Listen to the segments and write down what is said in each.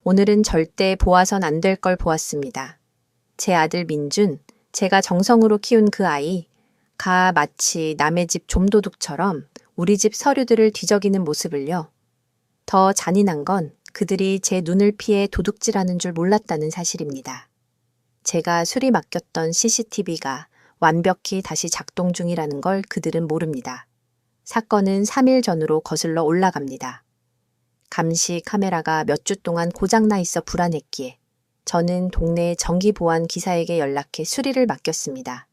오늘은 절대 보아선 안 될 걸 보았습니다. 제 아들 민준, 제가 정성으로 키운 그 아이, 마치 남의 집 좀도둑처럼 우리 집 서류들을 뒤적이는 모습을요. 더 잔인한 건 그들이 제 눈을 피해 도둑질하는 줄 몰랐다는 사실입니다. 제가 수리 맡겼던 CCTV가 완벽히 다시 작동 중이라는 걸 그들은 모릅니다. 사건은 3일 전으로 거슬러 올라갑니다. 감시 카메라가 몇 주 동안 고장나 있어 불안했기에 저는 동네 정기보안 기사에게 연락해 수리를 맡겼습니다.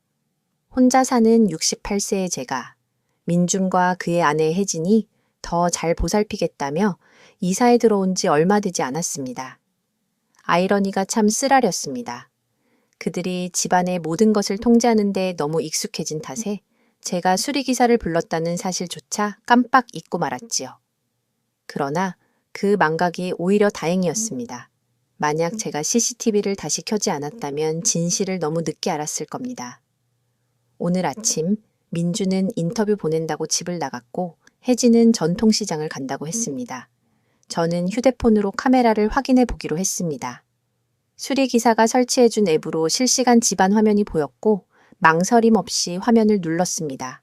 혼자 사는 68세의 제가 민준과 그의 아내 혜진이 더 잘 보살피겠다며 이사에 들어온 지 얼마 되지 않았습니다. 아이러니가 참 쓰라렸습니다. 그들이 집안의 모든 것을 통제하는 데 너무 익숙해진 탓에 제가 수리기사를 불렀다는 사실조차 깜빡 잊고 말았지요. 그러나 그 망각이 오히려 다행이었습니다. 만약 제가 CCTV를 다시 켜지 않았다면 진실을 너무 늦게 알았을 겁니다. 오늘 아침 민주는 인터뷰 보낸다고 집을 나갔고 혜진은 전통시장을 간다고 했습니다. 저는 휴대폰으로 카메라를 확인해 보기로 했습니다. 수리기사가 설치해준 앱으로 실시간 집안 화면이 보였고 망설임 없이 화면을 눌렀습니다.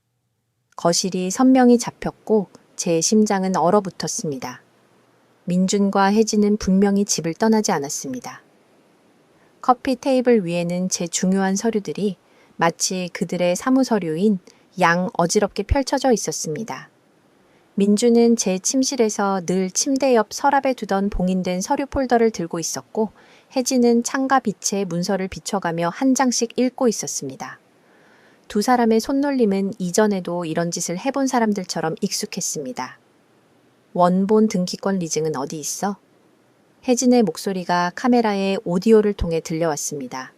거실이 선명히 잡혔고 제 심장은 얼어붙었습니다. 민준과 혜진은 분명히 집을 떠나지 않았습니다. 커피 테이블 위에는 제 중요한 서류들이 마치 그들의 사무서류인 양 어지럽게 펼쳐져 있었습니다. 민준은 제 침실에서 늘 침대 옆 서랍에 두던 봉인된 서류 폴더를 들고 있었고 혜진은 창가 빛에 문서를 비춰가며 한 장씩 읽고 있었습니다. 두 사람의 손놀림은 이전에도 이런 짓을 해본 사람들처럼 익숙했습니다. 원본 등기권 리증은 어디 있어? 혜진의 목소리가 카메라에 오디오를 통해 들려왔습니다.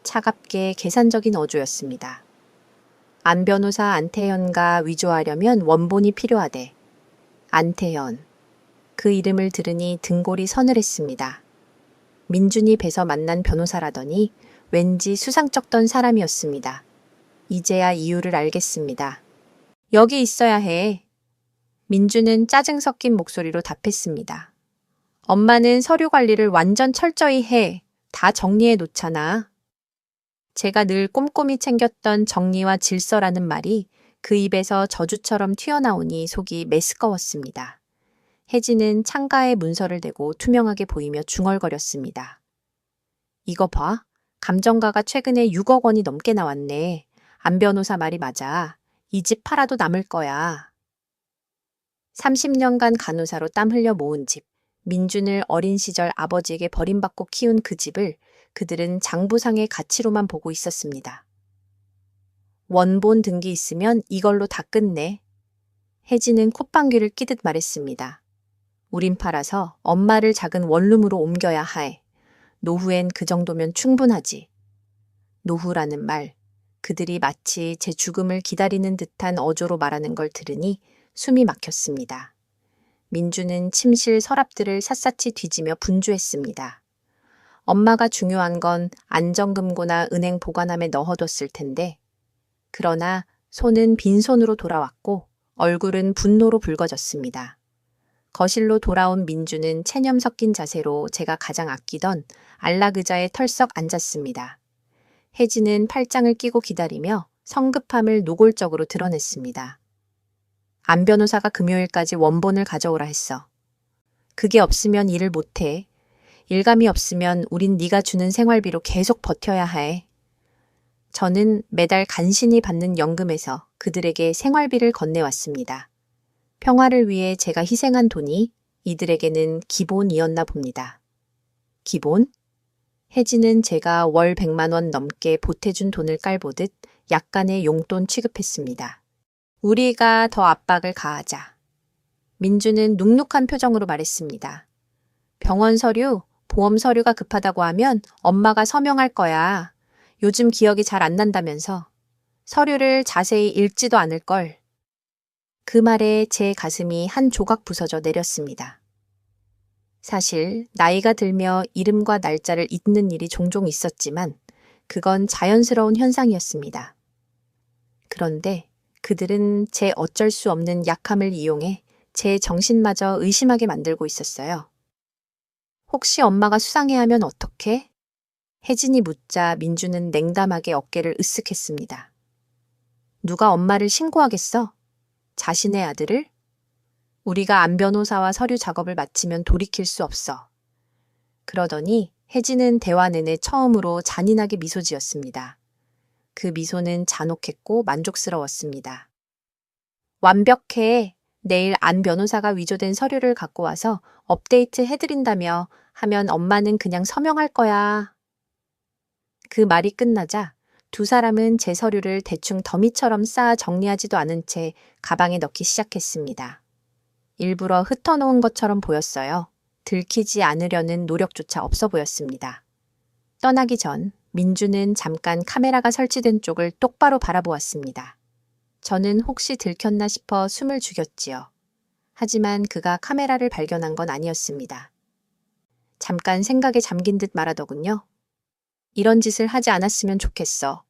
차갑게 계산적인 어조였습니다. 안 변호사 안태현과 위조하려면 원본이 필요하대. 안태현. 그 이름을 들으니 등골이 서늘했습니다. 민준이 뵈서 만난 변호사라더니 왠지 수상쩍던 사람이었습니다. 이제야 이유를 알겠습니다. 여기 있어야 해. 민준은 짜증 섞인 목소리로 답했습니다. 엄마는 서류 관리를 완전 철저히 해. 다 정리해 놓잖아. 제가 늘 꼼꼼히 챙겼던 정리와 질서라는 말이 그 입에서 저주처럼 튀어나오니 속이 메스꺼웠습니다. 혜진은 창가에 문서를 대고 투명하게 보이며 중얼거렸습니다. 이거 봐. 감정가가 최근에 6억 원이 넘게 나왔네. 안 변호사 말이 맞아. 이 집 팔아도 남을 거야. 30년간 간호사로 땀 흘려 모은 집. 민준을 어린 시절 아버지에게 버림받고 키운 그 집을 그들은 장부상의 가치로만 보고 있었습니다. 원본 등기 있으면 이걸로 다 끝내. 혜진은 콧방귀를 끼듯 말했습니다. 우린 팔아서 엄마를 작은 원룸으로 옮겨야 하에. 노후엔 그 정도면 충분하지. 노후라는 말, 그들이 마치 제 죽음을 기다리는 듯한 어조로 말하는 걸 들으니 숨이 막혔습니다. 민주는 침실 서랍들을 샅샅이 뒤지며 분주했습니다. 엄마가 중요한 건 안정금고나 은행 보관함에 넣어뒀을 텐데 그러나 손은 빈손으로 돌아왔고 얼굴은 분노로 붉어졌습니다. 거실로 돌아온 민주는 체념 섞인 자세로 제가 가장 아끼던 안락 의자에 털썩 앉았습니다. 혜진은 팔짱을 끼고 기다리며 성급함을 노골적으로 드러냈습니다. 안 변호사가 금요일까지 원본을 가져오라 했어. 그게 없으면 일을 못해. 일감이 없으면 우린 네가 주는 생활비로 계속 버텨야 해. 저는 매달 간신히 받는 연금에서 그들에게 생활비를 건네왔습니다. 평화를 위해 제가 희생한 돈이 이들에게는 기본이었나 봅니다. 기본? 혜진은 제가 월 100만 원 넘게 보태준 돈을 깔보듯 약간의 용돈 취급했습니다. 우리가 더 압박을 가하자. 민주는 눅눅한 표정으로 말했습니다. 병원 서류, 보험 서류가 급하다고 하면 엄마가 서명할 거야. 요즘 기억이 잘 안 난다면서. 서류를 자세히 읽지도 않을걸. 그 말에 제 가슴이 한 조각 부서져 내렸습니다. 사실 나이가 들며 이름과 날짜를 잊는 일이 종종 있었지만 그건 자연스러운 현상이었습니다. 그런데 그들은 제 어쩔 수 없는 약함을 이용해 제 정신마저 의심하게 만들고 있었어요. 혹시 엄마가 수상해하면 어떡해? 혜진이 묻자 민주는 냉담하게 어깨를 으쓱했습니다. 누가 엄마를 신고하겠어? 자신의 아들을? 우리가 안 변호사와 서류 작업을 마치면 돌이킬 수 없어. 그러더니 혜진은 대화 내내 처음으로 잔인하게 미소 지었습니다. 그 미소는 잔혹했고 만족스러웠습니다. 완벽해. 내일 안 변호사가 위조된 서류를 갖고 와서 업데이트 해드린다며 하면 엄마는 그냥 서명할 거야. 그 말이 끝나자 두 사람은 제 서류를 대충 더미처럼 쌓아 정리하지도 않은 채 가방에 넣기 시작했습니다. 일부러 흩어놓은 것처럼 보였어요. 들키지 않으려는 노력조차 없어 보였습니다. 떠나기 전 민주는 잠깐 카메라가 설치된 쪽을 똑바로 바라보았습니다. 저는 혹시 들켰나 싶어 숨을 죽였지요. 하지만 그가 카메라를 발견한 건 아니었습니다. 잠깐 생각에 잠긴 듯 말하더군요. 이런 짓을 하지 않았으면 좋겠어.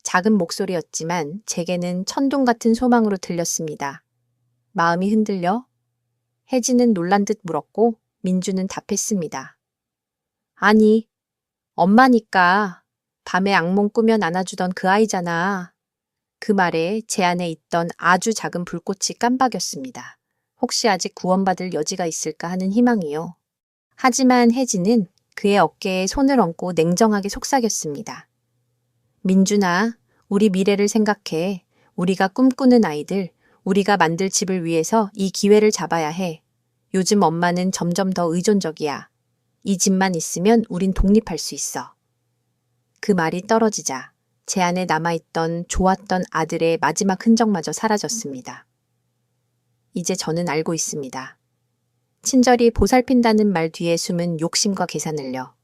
작은 목소리였지만 제게는 천둥 같은 소망으로 들렸습니다. 마음이 흔들려? 혜진은 놀란 듯 물었고 민주는 답했습니다. 아니, 엄마니까. 밤에 악몽 꾸면 안아주던 그 아이잖아. 그 말에 제 안에 있던 아주 작은 불꽃이 깜박였습니다. 혹시 아직 구원받을 여지가 있을까 하는 희망이요. 하지만 혜진은 그의 어깨에 손을 얹고 냉정하게 속삭였습니다. 민준아, 우리 미래를 생각해. 우리가 꿈꾸는 아이들, 우리가 만들 집을 위해서 이 기회를 잡아야 해. 요즘 엄마는 점점 더 의존적이야. 이 집만 있으면 우린 독립할 수 있어. 그 말이 떨어지자 제 안에 남아있던 좋았던 아들의 마지막 흔적마저 사라졌습니다. 이제 저는 알고 있습니다. 친절히 보살핀다는 말 뒤에 숨은 욕심과 계산을요.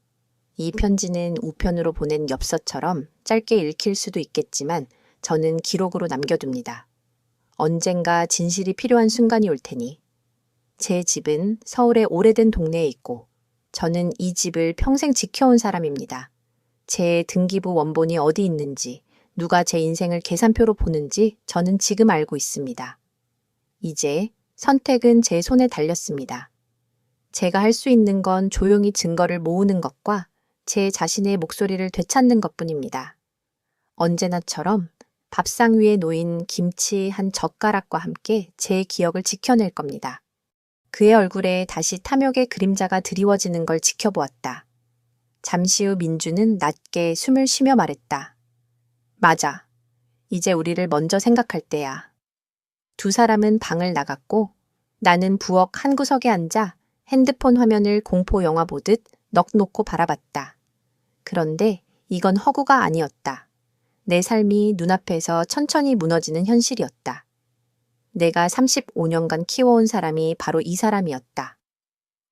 이 편지는 우편으로 보낸 엽서처럼 짧게 읽힐 수도 있겠지만 저는 기록으로 남겨둡니다. 언젠가 진실이 필요한 순간이 올 테니. 제 집은 서울의 오래된 동네에 있고 저는 이 집을 평생 지켜온 사람입니다. 제 등기부 원본이 어디 있는지, 누가 제 인생을 계산표로 보는지 저는 지금 알고 있습니다. 이제 선택은 제 손에 달렸습니다. 제가 할 수 있는 건 조용히 증거를 모으는 것과 제 자신의 목소리를 되찾는 것뿐입니다. 언제나처럼 밥상 위에 놓인 김치 한 젓가락과 함께 제 기억을 지켜낼 겁니다. 그의 얼굴에 다시 탐욕의 그림자가 드리워지는 걸 지켜보았다. 잠시 후 민주는 낮게 숨을 쉬며 말했다. 맞아. 이제 우리를 먼저 생각할 때야. 두 사람은 방을 나갔고 나는 부엌 한 구석에 앉아 핸드폰 화면을 공포 영화 보듯 넋 놓고 바라봤다. 그런데 이건 허구가 아니었다. 내 삶이 눈앞에서 천천히 무너지는 현실이었다. 내가 35년간 키워온 사람이 바로 이 사람이었다.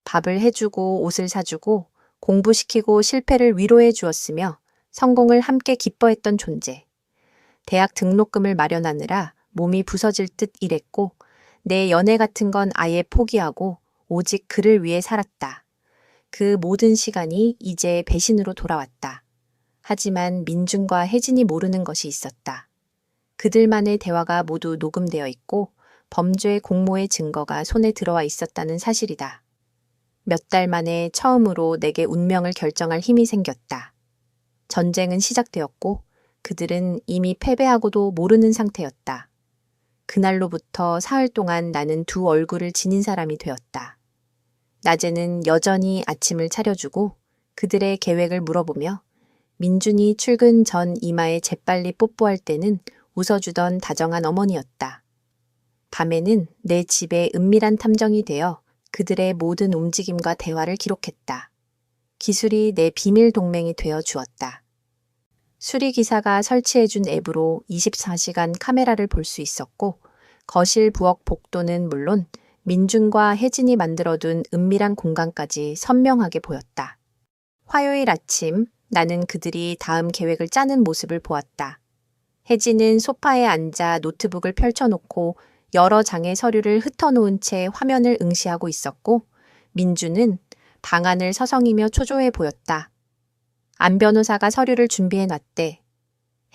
밥을 해주고 옷을 사주고 공부시키고 실패를 위로해 주었으며 성공을 함께 기뻐했던 존재. 대학 등록금을 마련하느라 몸이 부서질 듯 일했고 내 연애 같은 건 아예 포기하고 오직 그를 위해 살았다. 그 모든 시간이 이제 배신으로 돌아왔다. 하지만 민준과 혜진이 모르는 것이 있었다. 그들만의 대화가 모두 녹음되어 있고 범죄 공모의 증거가 손에 들어와 있었다는 사실이다. 몇 달 만에 처음으로 내게 운명을 결정할 힘이 생겼다. 전쟁은 시작되었고 그들은 이미 패배하고도 모르는 상태였다. 그날로부터 사흘 동안 나는 두 얼굴을 지닌 사람이 되었다. 낮에는 여전히 아침을 차려주고 그들의 계획을 물어보며 민준이 출근 전 이마에 재빨리 뽀뽀할 때는 웃어주던 다정한 어머니였다. 밤에는 내 집에 은밀한 탐정이 되어 그들의 모든 움직임과 대화를 기록했다. 기술이 내 비밀 동맹이 되어 주었다. 수리기사가 설치해준 앱으로 24시간 카메라를 볼 수 있었고 거실 부엌 복도는 물론 민준과 혜진이 만들어둔 은밀한 공간까지 선명하게 보였다. 화요일 아침 나는 그들이 다음 계획을 짜는 모습을 보았다. 혜진은 소파에 앉아 노트북을 펼쳐놓고 여러 장의 서류를 흩어놓은 채 화면을 응시하고 있었고 민주는 방안을 서성이며 초조해 보였다. 안 변호사가 서류를 준비해놨대.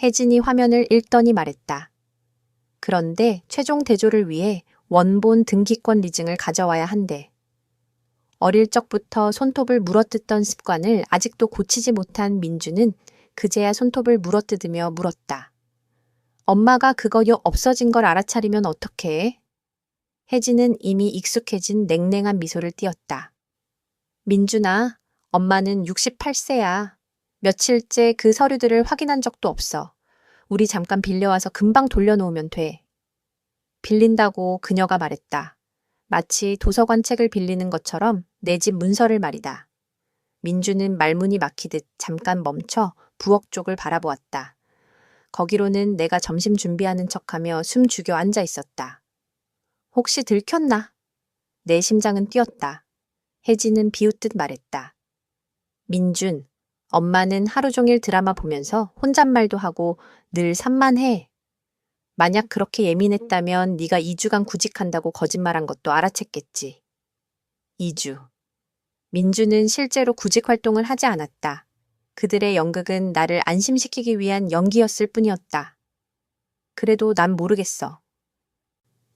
혜진이 화면을 읽더니 말했다. 그런데 최종 대조를 위해 원본 등기권 리증을 가져와야 한대. 어릴 적부터 손톱을 물어뜯던 습관을 아직도 고치지 못한 민주는 그제야 손톱을 물어뜯으며 물었다. 엄마가 그거요 없어진 걸 알아차리면 어떡해? 혜진은 이미 익숙해진 냉랭한 미소를 띄었다. 민준아, 엄마는 68세야. 며칠째 그 서류들을 확인한 적도 없어. 우리 잠깐 빌려와서 금방 돌려놓으면 돼. 빌린다고 그녀가 말했다. 마치 도서관 책을 빌리는 것처럼 내 집 문서를 말이다. 민주는 말문이 막히듯 잠깐 멈춰 부엌 쪽을 바라보았다. 거기로는 내가 점심 준비하는 척하며 숨 죽여 앉아 있었다. 혹시 들켰나? 내 심장은 뛰었다. 혜진은 비웃듯 말했다. 민준, 엄마는 하루 종일 드라마 보면서 혼잣말도 하고 늘 산만해. 만약 그렇게 예민했다면 네가 2주간 구직한다고 거짓말한 것도 알아챘겠지. 2주. 민주는 실제로 구직 활동을 하지 않았다. 그들의 연극은 나를 안심시키기 위한 연기였을 뿐이었다. 그래도 난 모르겠어.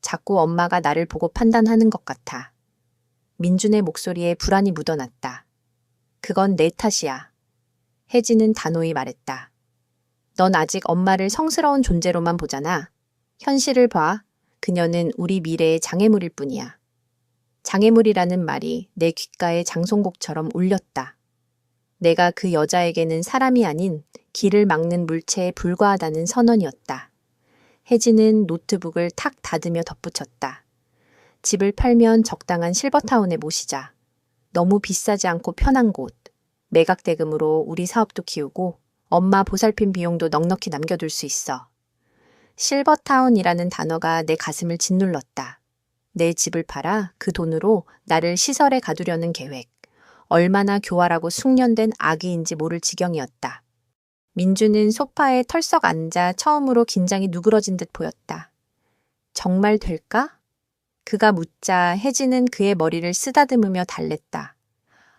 자꾸 엄마가 나를 보고 판단하는 것 같아. 민준의 목소리에 불안이 묻어났다. 그건 내 탓이야. 혜진은 단호히 말했다. 넌 아직 엄마를 성스러운 존재로만 보잖아. 현실을 봐. 그녀는 우리 미래의 장애물일 뿐이야. 장애물이라는 말이 내 귓가에 장송곡처럼 울렸다. 내가 그 여자에게는 사람이 아닌 길을 막는 물체에 불과하다는 선언이었다. 혜진은 노트북을 탁 닫으며 덧붙였다. 집을 팔면 적당한 실버타운에 모시자. 너무 비싸지 않고 편한 곳. 매각 대금으로 우리 사업도 키우고 엄마 보살핌 비용도 넉넉히 남겨둘 수 있어. 실버타운이라는 단어가 내 가슴을 짓눌렀다. 내 집을 팔아 그 돈으로 나를 시설에 가두려는 계획. 얼마나 교활하고 숙련된 악의인지 모를 지경이었다. 민주는 소파에 털썩 앉아 처음으로 긴장이 누그러진 듯 보였다. 정말 될까? 그가 묻자 혜진은 그의 머리를 쓰다듬으며 달랬다.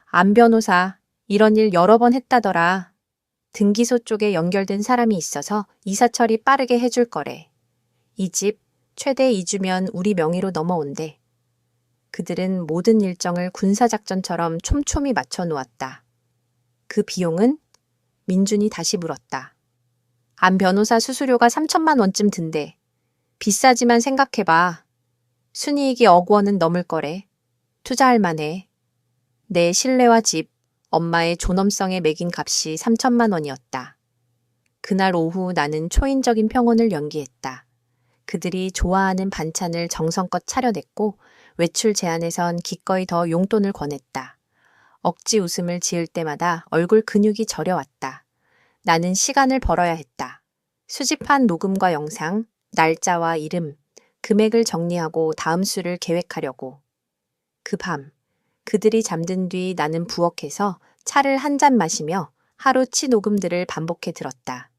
안 변호사, 이런 일 여러 번 했다더라. 등기소 쪽에 연결된 사람이 있어서 이사 처리 빠르게 해줄 거래. 이 집 최대 2주면 우리 명의로 넘어온대. 그들은 모든 일정을 군사작전처럼 촘촘히 맞춰 놓았다. 그 비용은? 민준이 다시 물었다. 안 변호사 수수료가 3천만 원쯤 든대. 비싸지만 생각해봐. 순이익이 억 원은 넘을 거래. 투자할 만해. 내 신뢰와 집, 엄마의 존엄성에 매긴 값이 3천만 원이었다. 그날 오후 나는 초인적인 평온을 연기했다. 그들이 좋아하는 반찬을 정성껏 차려냈고 외출 제안에선 기꺼이 더 용돈을 권했다. 억지 웃음을 지을 때마다 얼굴 근육이 저려왔다. 나는 시간을 벌어야 했다. 수집한 녹음과 영상, 날짜와 이름, 금액을 정리하고 다음 수를 계획하려고. 그 밤, 그들이 잠든 뒤 나는 부엌에서 차를 한 잔 마시며 하루치 녹음들을 반복해 들었다.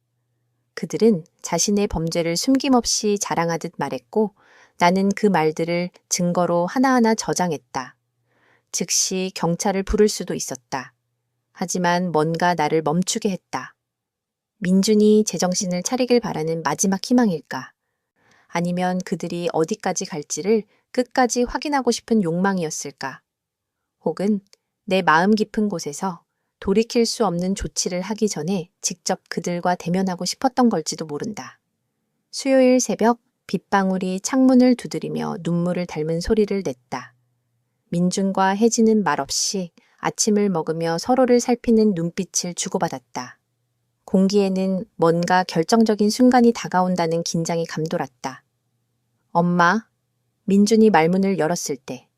그들은 자신의 범죄를 숨김없이 자랑하듯 말했고 나는 그 말들을 증거로 하나하나 저장했다. 즉시 경찰을 부를 수도 있었다. 하지만 뭔가 나를 멈추게 했다. 민준이 제정신을 차리길 바라는 마지막 희망일까? 아니면 그들이 어디까지 갈지를 끝까지 확인하고 싶은 욕망이었을까? 혹은 내 마음 깊은 곳에서 돌이킬 수 없는 조치를 하기 전에 직접 그들과 대면하고 싶었던 걸지도 모른다. 수요일 새벽 빗방울이 창문을 두드리며 눈물을 닮은 소리를 냈다. 민준과 혜진은 말없이 아침을 먹으며 서로를 살피는 눈빛을 주고받았다. 공기에는 뭔가 결정적인 순간이 다가온다는 긴장이 감돌았다. 엄마, 민준이 말문을 열었을 때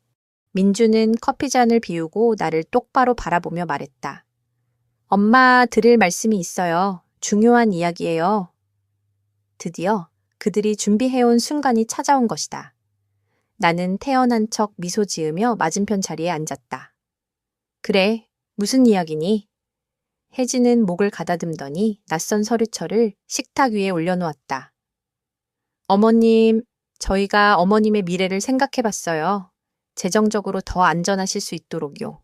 민준은 커피잔을 비우고 나를 똑바로 바라보며 말했다. 엄마 드릴 말씀이 있어요. 중요한 이야기예요. 드디어 그들이 준비해온 순간이 찾아온 것이다. 나는 태연한 척 미소 지으며 맞은편 자리에 앉았다. 그래, 무슨 이야기니? 혜진은 목을 가다듬더니 낯선 서류철을 식탁 위에 올려놓았다. 어머님, 저희가 어머님의 미래를 생각해봤어요. 재정적으로 더 안전하실 수 있도록요.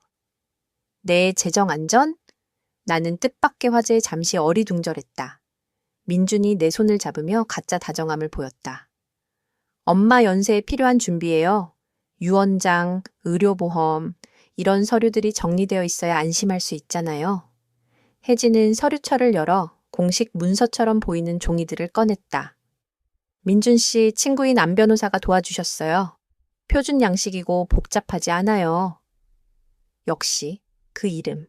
내 재정 안전? 나는 뜻밖의 화제에 잠시 어리둥절했다. 민준이 내 손을 잡으며 가짜 다정함을 보였다. 엄마 연세에 필요한 준비예요. 유언장, 의료보험, 이런 서류들이 정리되어 있어야 안심할 수 있잖아요. 혜진은 서류철을 열어 공식 문서처럼 보이는 종이들을 꺼냈다. 민준 씨 친구인 안 변호사가 도와주셨어요. 표준 양식이고 복잡하지 않아요. 역시 그 이름.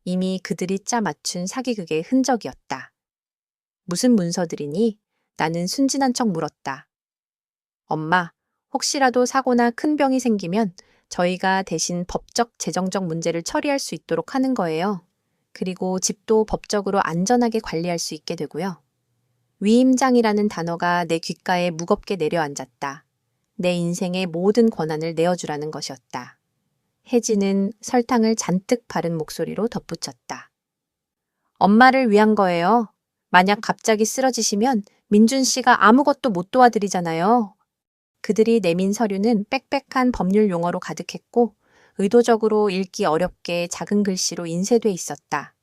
이미 그들이 짜 맞춘 사기극의 흔적이었다. 무슨 문서들이니? 나는 순진한 척 물었다. 엄마, 혹시라도 사고나 큰 병이 생기면 저희가 대신 법적, 재정적 문제를 처리할 수 있도록 하는 거예요. 그리고 집도 법적으로 안전하게 관리할 수 있게 되고요. 위임장이라는 단어가 내 귓가에 무겁게 내려앉았다. 내 인생의 모든 권한을 내어주라는 것이었다. 혜진은 설탕을 잔뜩 바른 목소리로 덧붙였다. 엄마를 위한 거예요. 만약 갑자기 쓰러지시면 민준 씨가 아무것도 못 도와드리잖아요. 그들이 내민 서류는 빽빽한 법률 용어로 가득했고 의도적으로 읽기 어렵게 작은 글씨로 인쇄돼 있었다.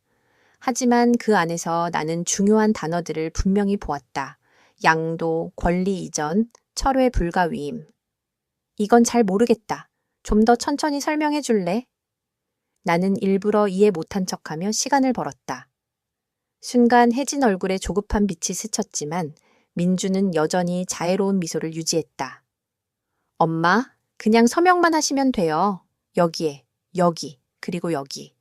하지만 그 안에서 나는 중요한 단어들을 분명히 보았다. 양도, 권리 이전, 철회 불가 위임. 이건 잘 모르겠다. 좀 더 천천히 설명해 줄래? 나는 일부러 이해 못한 척하며 시간을 벌었다. 순간 혜진 얼굴에 조급한 빛이 스쳤지만 민주는 여전히 자애로운 미소를 유지했다. 엄마, 그냥 서명만 하시면 돼요. 여기에, 여기, 그리고 여기.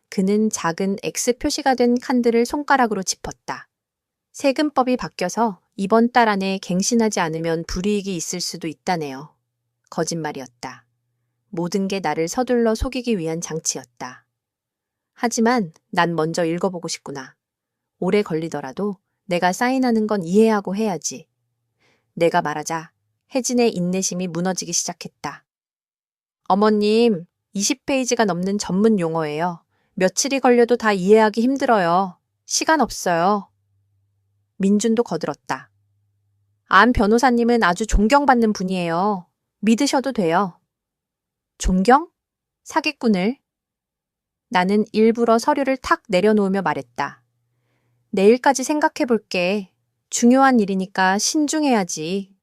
그는 작은 X 표시가 된 칸들을 손가락으로 짚었다. 세금법이 바뀌어서 이번 달 안에 갱신하지 않으면 불이익이 있을 수도 있다네요. 거짓말이었다. 모든 게 나를 서둘러 속이기 위한 장치였다. 하지만 난 먼저 읽어보고 싶구나. 오래 걸리더라도 내가 사인하는 건 이해하고 해야지. 내가 말하자 혜진의 인내심이 무너지기 시작했다. 어머님, 20페이지가 넘는 전문 용어예요. 며칠이 걸려도 다 이해하기 힘들어요. 시간 없어요. 민준도 거들었다. 안 변호사님은 아주 존경받는 분이에요. 믿으셔도 돼요. 존경? 사기꾼을? 나는 일부러 서류를 탁 내려놓으며 말했다. 내일까지 생각해 볼게. 중요한 일이니까 신중해야지.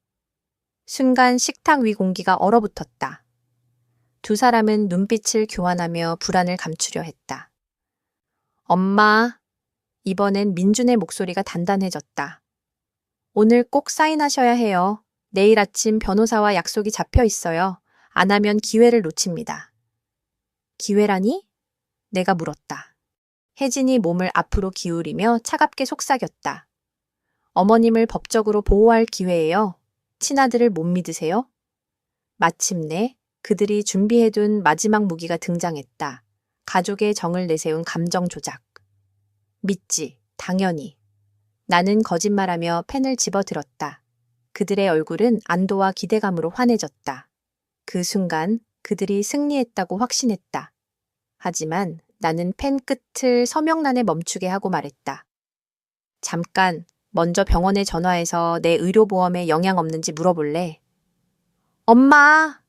순간 식탁 위 공기가 얼어붙었다. 두 사람은 눈빛을 교환하며 불안을 감추려 했다. 엄마, 이번엔 민준의 목소리가 단단해졌다. 오늘 꼭 사인하셔야 해요. 내일 아침 변호사와 약속이 잡혀 있어요. 안 하면 기회를 놓칩니다. 기회라니? 내가 물었다. 혜진이 몸을 앞으로 기울이며 차갑게 속삭였다. 어머님을 법적으로 보호할 기회예요. 친아들을 못 믿으세요? 마침내 그들이 준비해둔 마지막 무기가 등장했다. 가족의 정을 내세운 감정 조작. 믿지, 당연히. 나는 거짓말하며 펜을 집어들었다. 그들의 얼굴은 안도와 기대감으로 환해졌다. 그 순간 그들이 승리했다고 확신했다. 하지만 나는 펜 끝을 서명란에 멈추게 하고 말했다. 잠깐, 먼저 병원에 전화해서 내 의료보험에 영향 없는지 물어볼래? 엄마!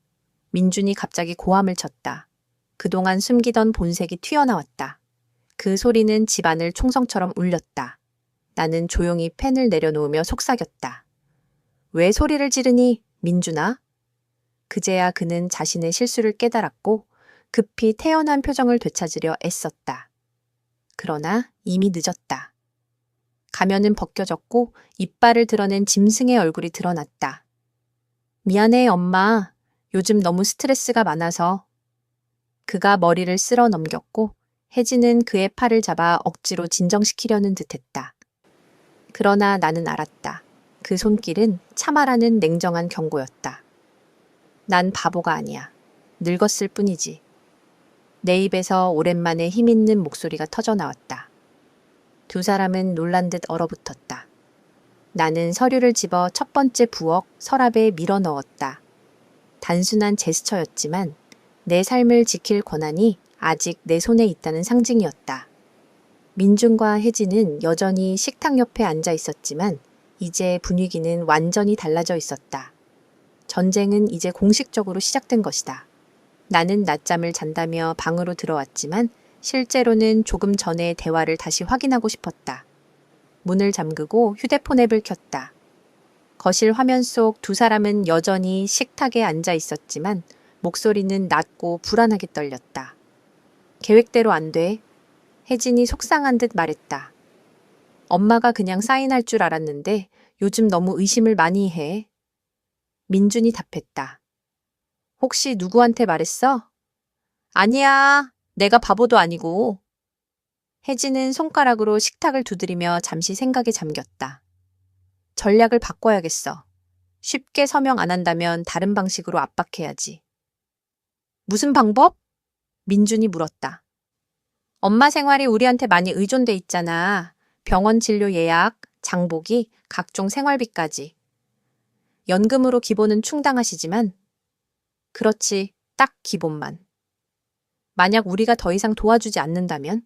민준이 갑자기 고함을 쳤다. 그동안 숨기던 본색이 튀어나왔다. 그 소리는 집안을 총성처럼 울렸다. 나는 조용히 펜을 내려놓으며 속삭였다. 왜 소리를 지르니, 민준아? 그제야 그는 자신의 실수를 깨달았고 급히 태연한 표정을 되찾으려 애썼다. 그러나 이미 늦었다. 가면은 벗겨졌고 이빨을 드러낸 짐승의 얼굴이 드러났다. 미안해, 엄마. 요즘 너무 스트레스가 많아서. 그가 머리를 쓸어 넘겼고 혜진은 그의 팔을 잡아 억지로 진정시키려는 듯했다. 그러나 나는 알았다. 그 손길은 참아라는 냉정한 경고였다. 난 바보가 아니야. 늙었을 뿐이지. 내 입에서 오랜만에 힘있는 목소리가 터져나왔다. 두 사람은 놀란 듯 얼어붙었다. 나는 서류를 집어 첫 번째 부엌 서랍에 밀어 넣었다. 단순한 제스처였지만 내 삶을 지킬 권한이 아직 내 손에 있다는 상징이었다. 민준과 혜진은 여전히 식탁 옆에 앉아 있었지만 이제 분위기는 완전히 달라져 있었다. 전쟁은 이제 공식적으로 시작된 것이다. 나는 낮잠을 잔다며 방으로 들어왔지만 실제로는 조금 전에 대화를 다시 확인하고 싶었다. 문을 잠그고 휴대폰 앱을 켰다. 거실 화면 속 두 사람은 여전히 식탁에 앉아 있었지만 목소리는 낮고 불안하게 떨렸다. 계획대로 안 돼. 혜진이 속상한 듯 말했다. 엄마가 그냥 사인할 줄 알았는데 요즘 너무 의심을 많이 해. 민준이 답했다. 혹시 누구한테 말했어? 아니야. 내가 바보도 아니고. 혜진은 손가락으로 식탁을 두드리며 잠시 생각에 잠겼다. 전략을 바꿔야겠어. 쉽게 서명 안 한다면 다른 방식으로 압박해야지. 무슨 방법? 민준이 물었다. 엄마 생활이 우리한테 많이 의존돼 있잖아. 병원 진료 예약, 장보기, 각종 생활비까지. 연금으로 기본은 충당하시지만, 그렇지, 딱 기본만. 만약 우리가 더 이상 도와주지 않는다면?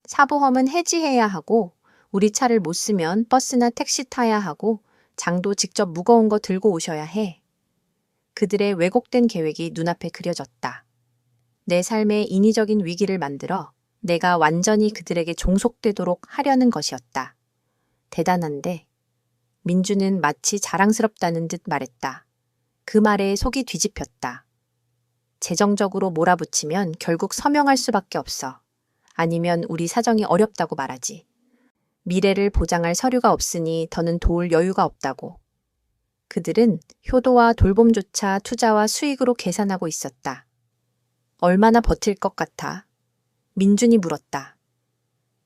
사보험은 해지해야 하고, 우리 차를 못 쓰면 버스나 택시 타야 하고, 장도 직접 무거운 거 들고 오셔야 해. 그들의 왜곡된 계획이 눈앞에 그려졌다. 내 삶의 인위적인 위기를 만들어 내가 완전히 그들에게 종속되도록 하려는 것이었다. 대단한데 민주는 마치 자랑스럽다는 듯 말했다. 그 말에 속이 뒤집혔다. 재정적으로 몰아붙이면 결국 서명할 수밖에 없어. 아니면 우리 사정이 어렵다고 말하지. 미래를 보장할 서류가 없으니 더는 도울 여유가 없다고. 그들은 효도와 돌봄조차 투자와 수익으로 계산하고 있었다. 얼마나 버틸 것 같아? 민준이 물었다.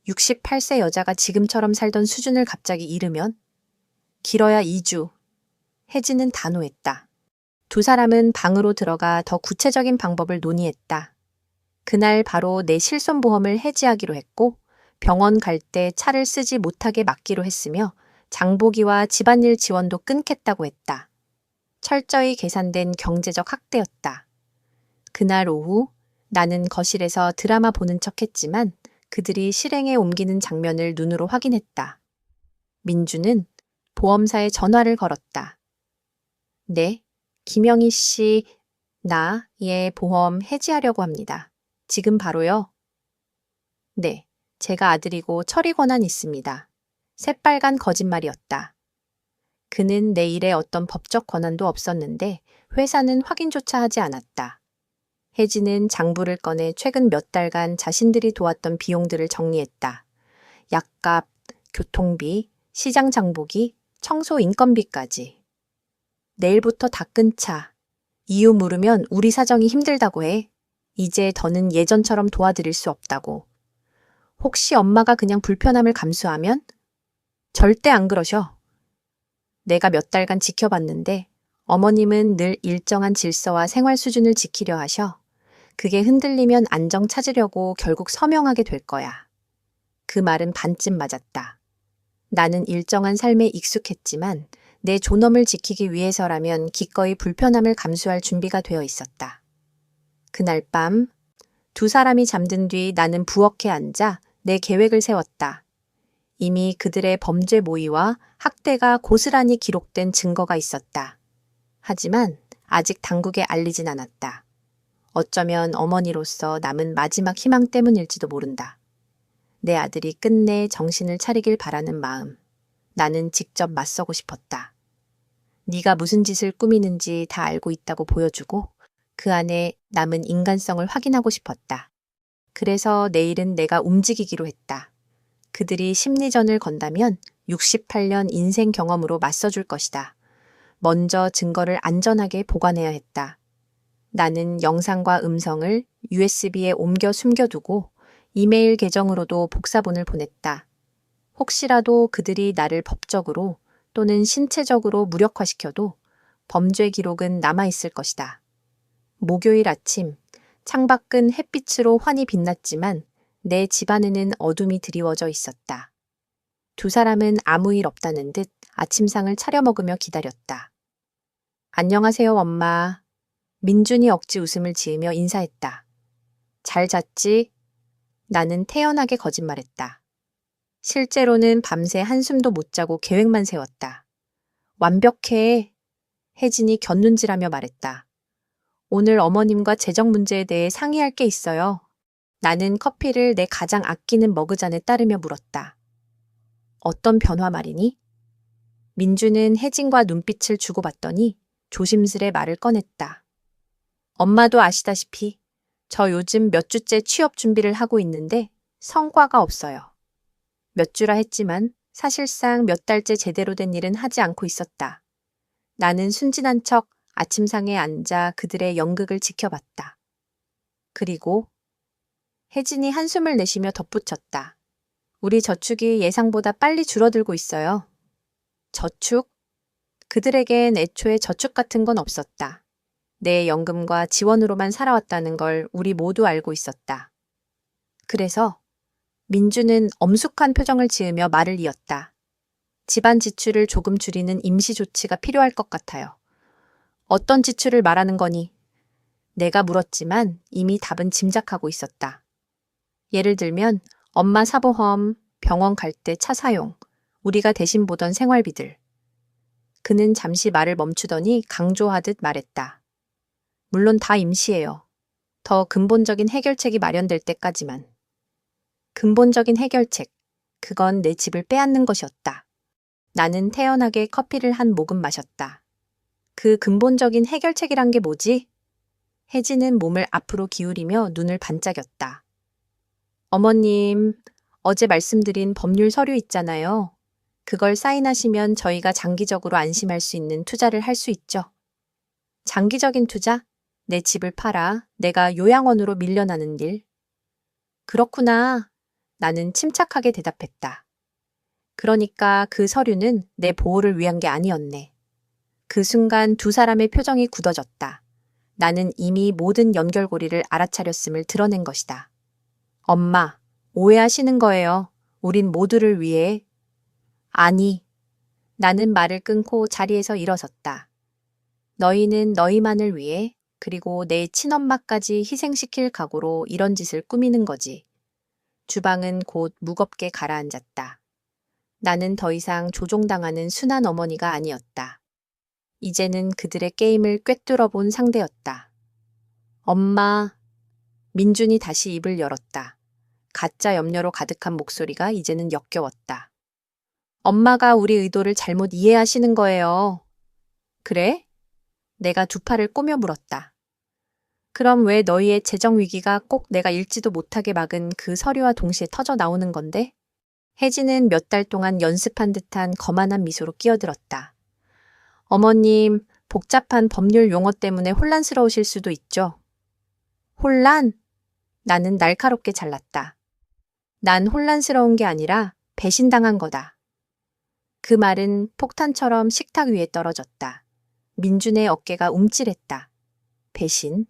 68세 여자가 지금처럼 살던 수준을 갑자기 잃으면? 길어야 2주. 혜진은 단호했다. 두 사람은 방으로 들어가 더 구체적인 방법을 논의했다. 그날 바로 내 실손보험을 해지하기로 했고 병원 갈 때 차를 쓰지 못하게 막기로 했으며 장보기와 집안일 지원도 끊겠다고 했다. 철저히 계산된 경제적 학대였다. 그날 오후 나는 거실에서 드라마 보는 척했지만 그들이 실행에 옮기는 장면을 눈으로 확인했다. 민주는 보험사에 전화를 걸었다. 네, 김영희 씨, 예, 보험 해지하려고 합니다. 지금 바로요? 네, 제가 아들이고 처리 권한 있습니다. 새빨간 거짓말이었다. 그는 내 일에 어떤 법적 권한도 없었는데 회사는 확인조차 하지 않았다. 혜진은 장부를 꺼내 최근 몇 달간 자신들이 도왔던 비용들을 정리했다. 약값, 교통비, 시장 장보기, 청소 인건비까지. 내일부터 다 끊자. 이유 물으면 우리 사정이 힘들다고 해. 이제 더는 예전처럼 도와드릴 수 없다고. 혹시 엄마가 그냥 불편함을 감수하면? 절대 안 그러셔. 내가 몇 달간 지켜봤는데 어머님은 늘 일정한 질서와 생활 수준을 지키려 하셔. 그게 흔들리면 안정 찾으려고 결국 서명하게 될 거야. 그 말은 반쯤 맞았다. 나는 일정한 삶에 익숙했지만 내 존엄을 지키기 위해서라면 기꺼이 불편함을 감수할 준비가 되어 있었다. 그날 밤 두 사람이 잠든 뒤 나는 부엌에 앉아 내 계획을 세웠다. 이미 그들의 범죄 모의와 학대가 고스란히 기록된 증거가 있었다. 하지만 아직 당국에 알리진 않았다. 어쩌면 어머니로서 남은 마지막 희망 때문일지도 모른다. 내 아들이 끝내 정신을 차리길 바라는 마음. 나는 직접 맞서고 싶었다. 네가 무슨 짓을 꾸미는지 다 알고 있다고 보여주고 그 안에 남은 인간성을 확인하고 싶었다. 그래서 내일은 내가 움직이기로 했다. 그들이 심리전을 건다면 68년 인생 경험으로 맞서줄 것이다. 먼저 증거를 안전하게 보관해야 했다. 나는 영상과 음성을 USB에 옮겨 숨겨두고 이메일 계정으로도 복사본을 보냈다. 혹시라도 그들이 나를 법적으로 또는 신체적으로 무력화시켜도 범죄 기록은 남아있을 것이다. 목요일 아침, 창밖은 햇빛으로 환히 빛났지만 내 집안에는 어둠이 드리워져 있었다. 두 사람은 아무 일 없다는 듯 아침상을 차려 먹으며 기다렸다. 안녕하세요, 엄마. 민준이 억지 웃음을 지으며 인사했다. 잘 잤지? 나는 태연하게 거짓말했다. 실제로는 밤새 한숨도 못 자고 계획만 세웠다. 완벽해. 혜진이 곁눈질하며 말했다. 오늘 어머님과 재정 문제에 대해 상의할 게 있어요. 나는 커피를 내 가장 아끼는 머그잔에 따르며 물었다. 어떤 변화 말이니? 민주는 혜진과 눈빛을 주고받더니 조심스레 말을 꺼냈다. 엄마도 아시다시피 저 요즘 몇 주째 취업 준비를 하고 있는데 성과가 없어요. 몇 주라 했지만 사실상 몇 달째 제대로 된 일은 하지 않고 있었다. 나는 순진한 척 아침상에 앉아 그들의 연극을 지켜봤다. 그리고 혜진이 한숨을 내쉬며 덧붙였다. 우리 저축이 예상보다 빨리 줄어들고 있어요. 저축? 그들에겐 애초에 저축 같은 건 없었다. 내 연금과 지원으로만 살아왔다는 걸 우리 모두 알고 있었다. 그래서 민주는 엄숙한 표정을 지으며 말을 이었다. 집안 지출을 조금 줄이는 임시 조치가 필요할 것 같아요. 어떤 지출을 말하는 거니? 내가 물었지만 이미 답은 짐작하고 있었다. 예를 들면 엄마 사보험, 병원 갈 때 차 사용, 우리가 대신 보던 생활비들. 그는 잠시 말을 멈추더니 강조하듯 말했다. 물론 다 임시예요. 더 근본적인 해결책이 마련될 때까지만. 근본적인 해결책. 그건 내 집을 빼앗는 것이었다. 나는 태연하게 커피를 한 모금 마셨다. 그 근본적인 해결책이란 게 뭐지? 혜진은 몸을 앞으로 기울이며 눈을 반짝였다. 어머님, 어제 말씀드린 법률 서류 있잖아요. 그걸 사인하시면 저희가 장기적으로 안심할 수 있는 투자를 할 수 있죠. 장기적인 투자? 내 집을 팔아 내가 요양원으로 밀려나는 일. 그렇구나. 나는 침착하게 대답했다. 그러니까 그 서류는 내 보호를 위한 게 아니었네. 그 순간 두 사람의 표정이 굳어졌다. 나는 이미 모든 연결고리를 알아차렸음을 드러낸 것이다. 엄마, 오해하시는 거예요. 우린 모두를 위해. 아니. 나는 말을 끊고 자리에서 일어섰다. 너희는 너희만을 위해 그리고 내 친엄마까지 희생시킬 각오로 이런 짓을 꾸미는 거지. 주방은 곧 무겁게 가라앉았다. 나는 더 이상 조종당하는 순한 어머니가 아니었다. 이제는 그들의 게임을 꿰뚫어 본 상대였다. 엄마. 민준이 다시 입을 열었다. 가짜 염려로 가득한 목소리가 이제는 역겨웠다. 엄마가 우리 의도를 잘못 이해하시는 거예요. 그래? 내가 두 팔을 꼬며 물었다. 그럼 왜 너희의 재정 위기가 꼭 내가 읽지도 못하게 막은 그 서류와 동시에 터져 나오는 건데? 혜진은 몇 달 동안 연습한 듯한 거만한 미소로 끼어들었다. 어머님, 복잡한 법률 용어 때문에 혼란스러우실 수도 있죠. 혼란? 나는 날카롭게 잘랐다. 난 혼란스러운 게 아니라 배신당한 거다. 그 말은 폭탄처럼 식탁 위에 떨어졌다. 민준의 어깨가 움찔했다. 배신.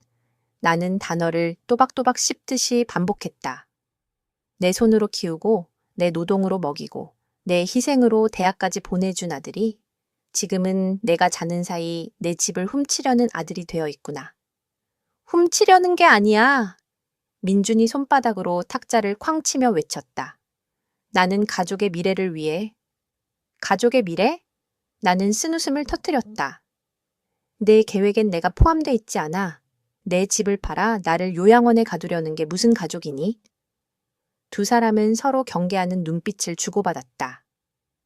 나는 단어를 또박또박 씹듯이 반복했다. 내 손으로 키우고 내 노동으로 먹이고 내 희생으로 대학까지 보내준 아들이 지금은 내가 자는 사이 내 집을 훔치려는 아들이 되어 있구나. 훔치려는 게 아니야. 민준이 손바닥으로 탁자를 쾅 치며 외쳤다. 나는 가족의 미래를 위해. 가족의 미래? 나는 쓴웃음을 터뜨렸다. 내 계획엔 내가 포함돼 있지 않아. 내 집을 팔아 나를 요양원에 가두려는 게 무슨 가족이니? 두 사람은 서로 경계하는 눈빛을 주고받았다.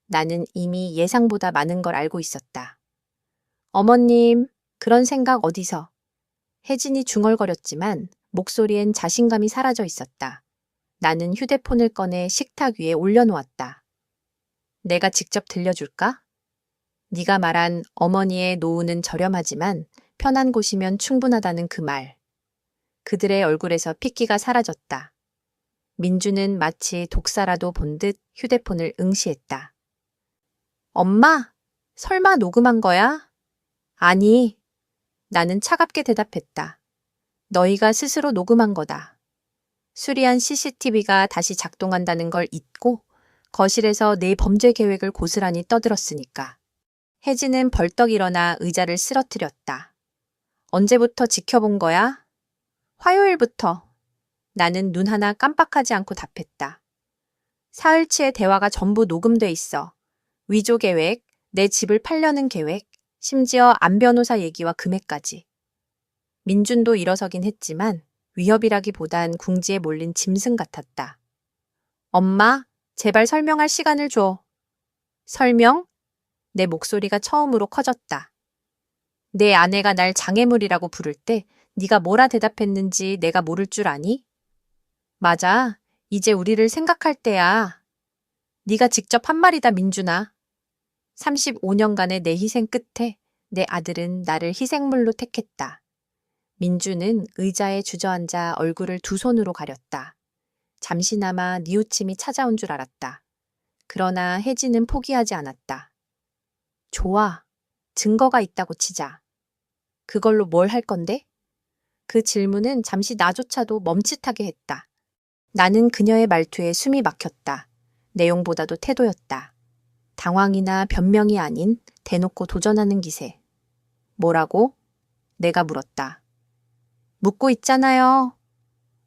나는 이미 예상보다 많은 걸 알고 있었다. 어머님, 그런 생각 어디서? 혜진이 중얼거렸지만 목소리엔 자신감이 사라져 있었다. 나는 휴대폰을 꺼내 식탁 위에 올려놓았다. 내가 직접 들려줄까? 네가 말한 어머니의 노후는 저렴하지만 편한 곳이면 충분하다는 그 말. 그들의 얼굴에서 핏기가 사라졌다. 민주는 마치 독사라도 본 듯 휴대폰을 응시했다. 엄마, 설마 녹음한 거야? 아니. 나는 차갑게 대답했다. 너희가 스스로 녹음한 거다. 수리한 CCTV가 다시 작동한다는 걸 잊고 거실에서 내 범죄 계획을 고스란히 떠들었으니까. 혜진은 벌떡 일어나 의자를 쓰러뜨렸다. 언제부터 지켜본 거야? 화요일부터. 나는 눈 하나 깜빡하지 않고 답했다. 사흘치의 대화가 전부 녹음돼 있어. 위조 계획, 내 집을 팔려는 계획, 심지어 안 변호사 얘기와 금액까지. 민준도 일어서긴 했지만 위협이라기보단 궁지에 몰린 짐승 같았다. 엄마, 제발 설명할 시간을 줘. 설명? 내 목소리가 처음으로 커졌다. 내 아내가 날 장애물이라고 부를 때 네가 뭐라 대답했는지 내가 모를 줄 아니? 맞아. 이제 우리를 생각할 때야. 네가 직접 한 말이다, 민준아. 35년간의 내 희생 끝에 내 아들은 나를 희생물로 택했다. 민주는 의자에 주저앉아 얼굴을 두 손으로 가렸다. 잠시나마 뉘우침이 찾아온 줄 알았다. 그러나 혜진은 포기하지 않았다. 좋아. 증거가 있다고 치자. 그걸로 뭘 할 건데? 그 질문은 잠시 나조차도 멈칫하게 했다. 나는 그녀의 말투에 숨이 막혔다. 내용보다도 태도였다. 당황이나 변명이 아닌 대놓고 도전하는 기세. 뭐라고? 내가 물었다. 묻고 있잖아요.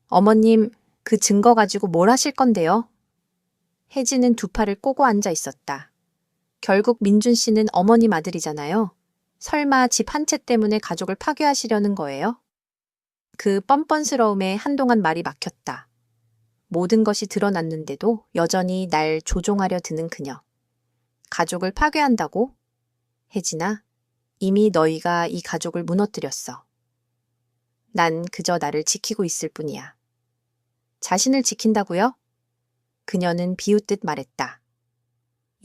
어머님, 그 증거 가지고 뭘 하실 건데요? 혜진은 두 팔을 꼬고 앉아 있었다. 결국 민준 씨는 어머님 아들이잖아요. 설마 집 한 채 때문에 가족을 파괴하시려는 거예요? 그 뻔뻔스러움에 한동안 말이 막혔다. 모든 것이 드러났는데도 여전히 날 조종하려 드는 그녀. 가족을 파괴한다고? 혜진아, 이미 너희가 이 가족을 무너뜨렸어. 난 그저 나를 지키고 있을 뿐이야. 자신을 지킨다고요? 그녀는 비웃듯 말했다.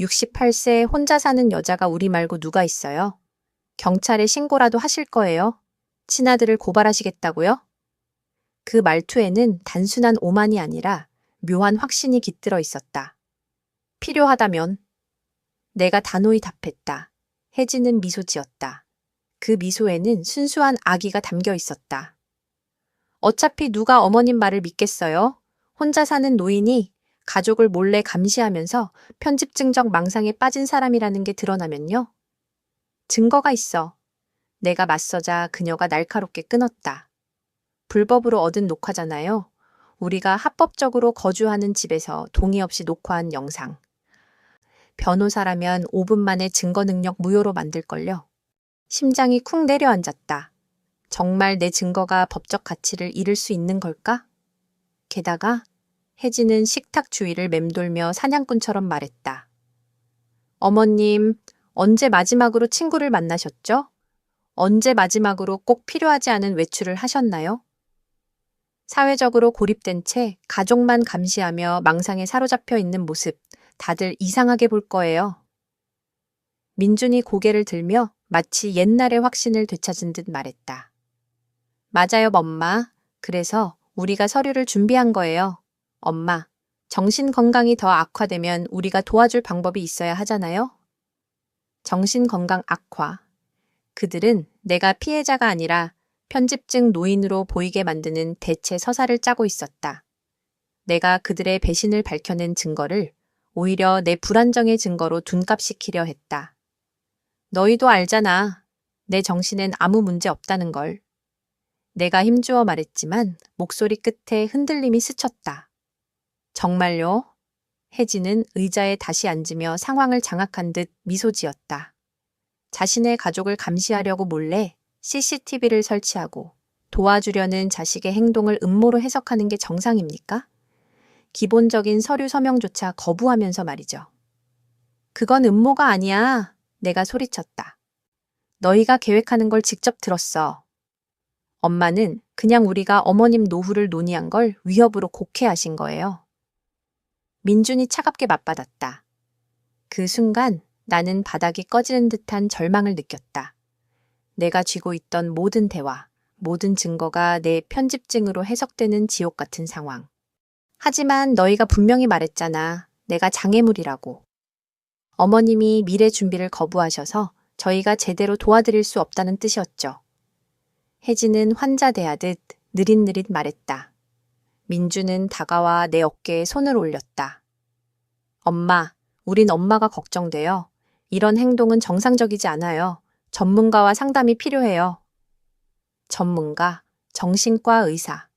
68세 혼자 사는 여자가 우리 말고 누가 있어요? 경찰에 신고라도 하실 거예요? 친아들을 고발하시겠다고요? 그 말투에는 단순한 오만이 아니라 묘한 확신이 깃들어 있었다. 필요하다면. 내가 단호히 답했다. 혜진은 미소 지었다. 그 미소에는 순수한 악의가 담겨 있었다. 어차피 누가 어머님 말을 믿겠어요? 혼자 사는 노인이 가족을 몰래 감시하면서 편집증적 망상에 빠진 사람이라는 게 드러나면요? 증거가 있어. 내가 맞서자 그녀가 날카롭게 끊었다. 불법으로 얻은 녹화잖아요. 우리가 합법적으로 거주하는 집에서 동의 없이 녹화한 영상. 변호사라면 5분 만에 증거 능력 무효로 만들걸요. 심장이 쿵 내려앉았다. 정말 내 증거가 법적 가치를 잃을 수 있는 걸까? 게다가 혜진은 식탁 주위를 맴돌며 사냥꾼처럼 말했다. 어머님, 언제 마지막으로 친구를 만나셨죠? 언제 마지막으로 꼭 필요하지 않은 외출을 하셨나요? 사회적으로 고립된 채 가족만 감시하며 망상에 사로잡혀 있는 모습, 다들 이상하게 볼 거예요. 민준이 고개를 들며 마치 옛날의 확신을 되찾은 듯 말했다. 맞아요, 엄마. 그래서 우리가 서류를 준비한 거예요. 엄마, 정신 건강이 더 악화되면 우리가 도와줄 방법이 있어야 하잖아요? 정신 건강 악화. 그들은 내가 피해자가 아니라 편집증 노인으로 보이게 만드는 대체 서사를 짜고 있었다. 내가 그들의 배신을 밝혀낸 증거를 오히려 내 불안정의 증거로 둔갑시키려 했다. 너희도 알잖아. 내 정신엔 아무 문제 없다는 걸. 내가 힘주어 말했지만 목소리 끝에 흔들림이 스쳤다. 정말요? 혜진은 의자에 다시 앉으며 상황을 장악한 듯 미소 지었다. 자신의 가족을 감시하려고 몰래 CCTV를 설치하고 도와주려는 자식의 행동을 음모로 해석하는 게 정상입니까? 기본적인 서류 서명조차 거부하면서 말이죠. 그건 음모가 아니야. 내가 소리쳤다. 너희가 계획하는 걸 직접 들었어. 엄마는 그냥 우리가 어머님 노후를 논의한 걸 위협으로 곡해하신 거예요. 민준이 차갑게 맞받았다. 그 순간 나는 바닥이 꺼지는 듯한 절망을 느꼈다. 내가 쥐고 있던 모든 대화, 모든 증거가 내 편집증으로 해석되는 지옥 같은 상황. 하지만 너희가 분명히 말했잖아. 내가 장애물이라고. 어머님이 미래 준비를 거부하셔서 저희가 제대로 도와드릴 수 없다는 뜻이었죠. 혜진은 환자 대하듯 느릿느릿 말했다. 민주는 다가와 내 어깨에 손을 올렸다. 엄마, 우린 엄마가 걱정돼요. 이런 행동은 정상적이지 않아요. 전문가와 상담이 필요해요. 전문가, 정신과 의사.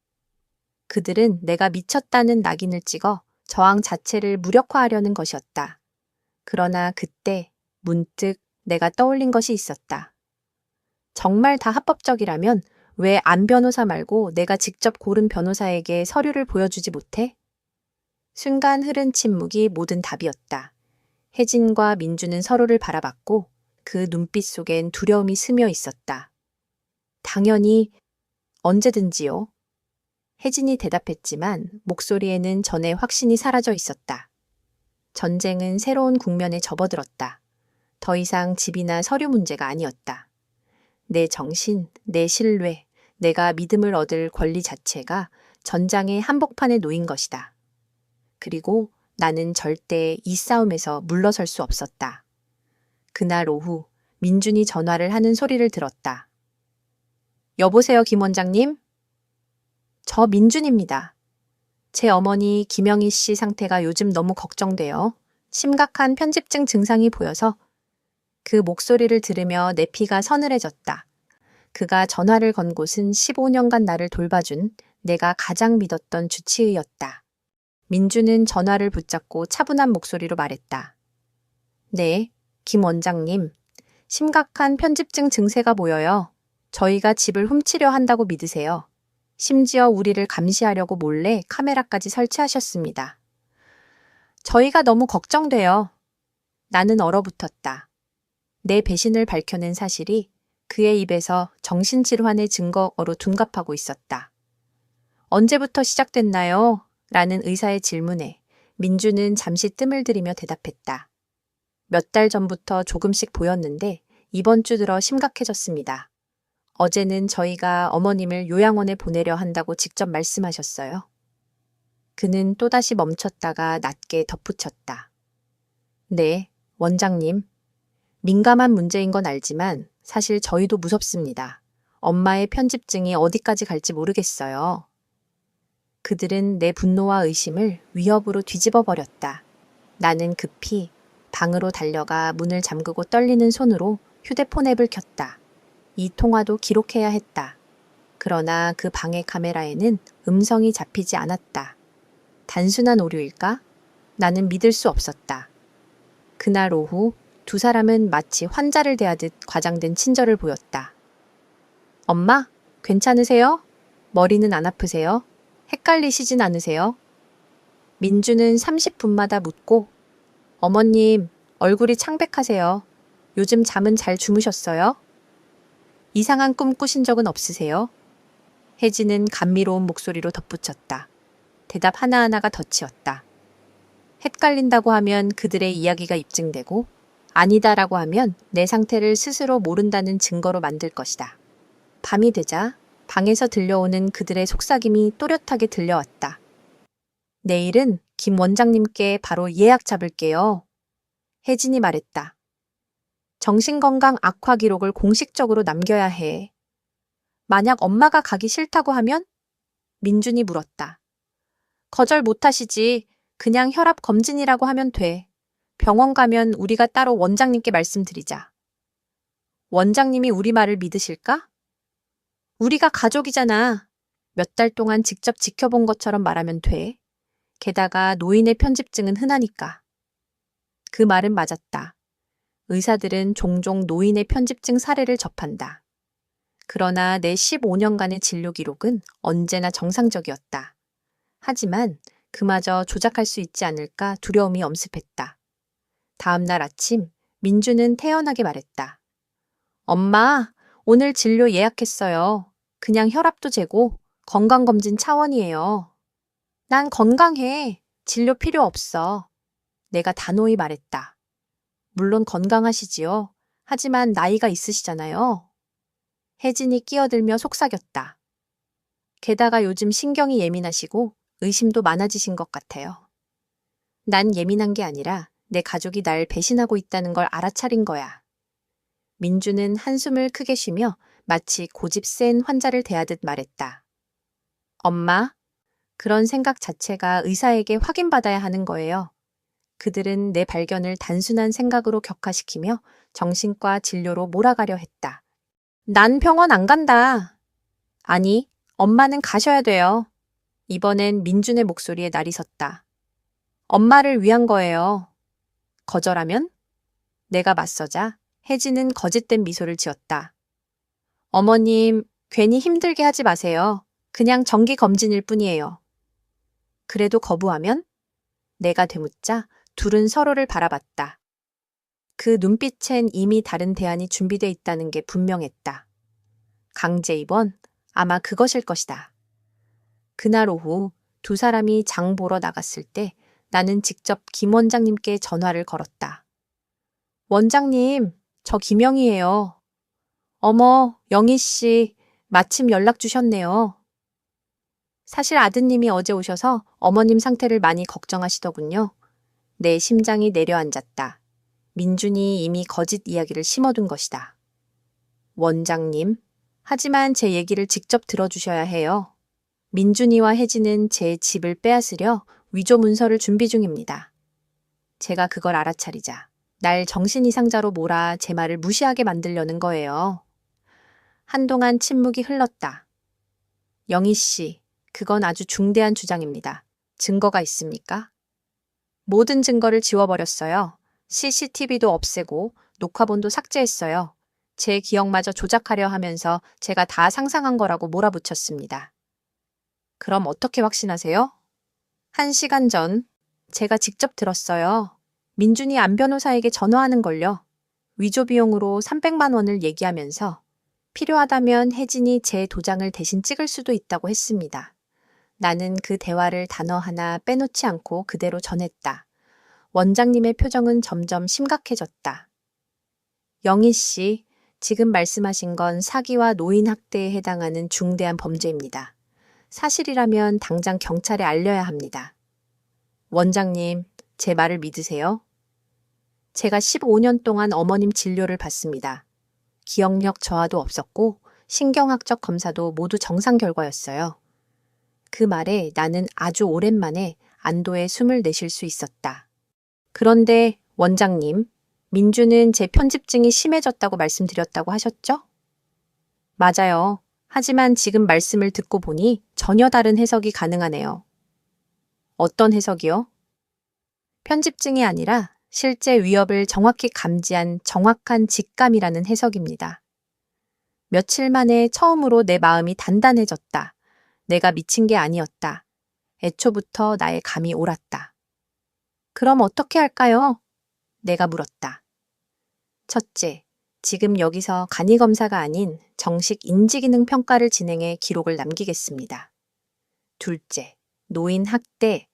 그들은 내가 미쳤다는 낙인을 찍어 저항 자체를 무력화하려는 것이었다. 그러나 그때 문득 내가 떠올린 것이 있었다. 정말 다 합법적이라면 왜 안 변호사 말고 내가 직접 고른 변호사에게 서류를 보여주지 못해? 순간 흐른 침묵이 모든 답이었다. 혜진과 민주는 서로를 바라봤고 그 눈빛 속엔 두려움이 스며 있었다. 당연히 언제든지요. 혜진이 대답했지만 목소리에는 전에 확신이 사라져 있었다. 전쟁은 새로운 국면에 접어들었다. 더 이상 집이나 서류 문제가 아니었다. 내 정신, 내 신뢰, 내가 믿음을 얻을 권리 자체가 전장의 한복판에 놓인 것이다. 그리고 나는 절대 이 싸움에서 물러설 수 없었다. 그날 오후 민준이 전화를 하는 소리를 들었다. 여보세요, 김 원장님? 저 민준입니다. 제 어머니 김영희 씨 상태가 요즘 너무 걱정돼요. 심각한 편집증 증상이 보여서 그 목소리를 들으며 내 피가 서늘해졌다. 그가 전화를 건 곳은 15년간 나를 돌봐준 내가 가장 믿었던 주치의였다. 민주는 전화를 붙잡고 차분한 목소리로 말했다. 네, 김 원장님. 심각한 편집증 증세가 보여요. 저희가 집을 훔치려 한다고 믿으세요. 심지어 우리를 감시하려고 몰래 카메라까지 설치하셨습니다. 저희가 너무 걱정돼요. 나는 얼어붙었다. 내 배신을 밝혀낸 사실이 그의 입에서 정신질환의 증거로 둔갑하고 있었다. 언제부터 시작됐나요? 라는 의사의 질문에 민주는 잠시 뜸을 들이며 대답했다. 몇 달 전부터 조금씩 보였는데 이번 주 들어 심각해졌습니다. 어제는 저희가 어머님을 요양원에 보내려 한다고 직접 말씀하셨어요. 그는 또다시 멈췄다가 낮게 덧붙였다. 네, 원장님. 민감한 문제인 건 알지만 사실 저희도 무섭습니다. 엄마의 편집증이 어디까지 갈지 모르겠어요. 그들은 내 분노와 의심을 위협으로 뒤집어 버렸다. 나는 급히 방으로 달려가 문을 잠그고 떨리는 손으로 휴대폰 앱을 켰다. 이 통화도 기록해야 했다. 그러나 그 방의 카메라에는 음성이 잡히지 않았다. 단순한 오류일까? 나는 믿을 수 없었다. 그날 오후 두 사람은 마치 환자를 대하듯 과장된 친절을 보였다. 엄마, 괜찮으세요? 머리는 안 아프세요? 헷갈리시진 않으세요? 민주는 30분마다 묻고 어머님, 얼굴이 창백하세요. 요즘 잠은 잘 주무셨어요? 이상한 꿈 꾸신 적은 없으세요? 혜진은 감미로운 목소리로 덧붙였다. 대답 하나하나가 덧치였다. 헷갈린다고 하면 그들의 이야기가 입증되고 아니다라고 하면 내 상태를 스스로 모른다는 증거로 만들 것이다. 밤이 되자 방에서 들려오는 그들의 속삭임이 또렷하게 들려왔다. 내일은 김 원장님께 바로 예약 잡을게요. 혜진이 말했다. 정신건강 악화 기록을 공식적으로 남겨야 해. 만약 엄마가 가기 싫다고 하면? 민준이 물었다. 거절 못하시지. 그냥 혈압 검진이라고 하면 돼. 병원 가면 우리가 따로 원장님께 말씀드리자. 원장님이 우리 말을 믿으실까? 우리가 가족이잖아. 몇 달 동안 직접 지켜본 것처럼 말하면 돼. 게다가 노인의 편집증은 흔하니까. 그 말은 맞았다. 의사들은 종종 노인의 편집증 사례를 접한다. 그러나 내 15년간의 진료 기록은 언제나 정상적이었다. 하지만 그마저 조작할 수 있지 않을까 두려움이 엄습했다. 다음 날 아침 민주는 태연하게 말했다. 엄마, 오늘 진료 예약했어요. 그냥 혈압도 재고 건강검진 차원이에요. 난 건강해. 진료 필요 없어. 내가 단호히 말했다. 물론 건강하시지요. 하지만 나이가 있으시잖아요. 혜진이 끼어들며 속삭였다. 게다가 요즘 신경이 예민하시고 의심도 많아지신 것 같아요. 난 예민한 게 아니라 내 가족이 날 배신하고 있다는 걸 알아차린 거야. 민주는 한숨을 크게 쉬며 마치 고집 센 환자를 대하듯 말했다. 엄마, 그런 생각 자체가 의사에게 확인받아야 하는 거예요. 그들은 내 발견을 단순한 생각으로 격화시키며 정신과 진료로 몰아가려 했다. 난 병원 안 간다. 아니, 엄마는 가셔야 돼요. 이번엔 민준의 목소리에 날이 섰다. 엄마를 위한 거예요. 거절하면? 내가 맞서자 혜진은 거짓된 미소를 지었다. 어머님, 괜히 힘들게 하지 마세요. 그냥 정기 검진일 뿐이에요. 그래도 거부하면? 내가 되묻자 둘은 서로를 바라봤다. 그 눈빛엔 이미 다른 대안이 준비돼 있다는 게 분명했다. 강제 입원, 아마 그것일 것이다. 그날 오후 두 사람이 장 보러 나갔을 때 나는 직접 김 원장님께 전화를 걸었다. 원장님, 저 김영희예요. 어머, 영희 씨, 마침 연락 주셨네요. 사실 아드님이 어제 오셔서 어머님 상태를 많이 걱정하시더군요. 내 심장이 내려앉았다. 민준이 이미 거짓 이야기를 심어둔 것이다. 원장님, 하지만 제 얘기를 직접 들어주셔야 해요. 민준이와 혜진은 제 집을 빼앗으려 위조 문서를 준비 중입니다. 제가 그걸 알아차리자 날 정신이상자로 몰아 제 말을 무시하게 만들려는 거예요. 한동안 침묵이 흘렀다. 영희 씨, 그건 아주 중대한 주장입니다. 증거가 있습니까? 모든 증거를 지워버렸어요. CCTV도 없애고 녹화본도 삭제했어요. 제 기억마저 조작하려 하면서 제가 다 상상한 거라고 몰아붙였습니다. 그럼 어떻게 확신하세요? 1시간 전 제가 직접 들었어요. 민준이 안 변호사에게 전화하는 걸요. 위조 비용으로 300만 원을 얘기하면서 필요하다면 혜진이 제 도장을 대신 찍을 수도 있다고 했습니다. 나는 그 대화를 단어 하나 빼놓지 않고 그대로 전했다. 원장님의 표정은 점점 심각해졌다. 영희 씨, 지금 말씀하신 건 사기와 노인 학대에 해당하는 중대한 범죄입니다. 사실이라면 당장 경찰에 알려야 합니다. 원장님, 제 말을 믿으세요? 제가 15년 동안 어머님 진료를 받습니다. 기억력 저하도 없었고 신경학적 검사도 모두 정상 결과였어요. 그 말에 나는 아주 오랜만에 안도의 숨을 내쉴 수 있었다. 그런데 원장님, 민주는 제 편집증이 심해졌다고 말씀드렸다고 하셨죠? 맞아요. 하지만 지금 말씀을 듣고 보니 전혀 다른 해석이 가능하네요. 어떤 해석이요? 편집증이 아니라 실제 위협을 정확히 감지한 정확한 직감이라는 해석입니다. 며칠 만에 처음으로 내 마음이 단단해졌다. 내가 미친 게 아니었다. 애초부터 나의 감이 옳았다. 그럼 어떻게 할까요? 내가 물었다. 첫째, 지금 여기서 간이검사가 아닌 정식 인지기능 평가를 진행해 기록을 남기겠습니다. 둘째, 노인 학대,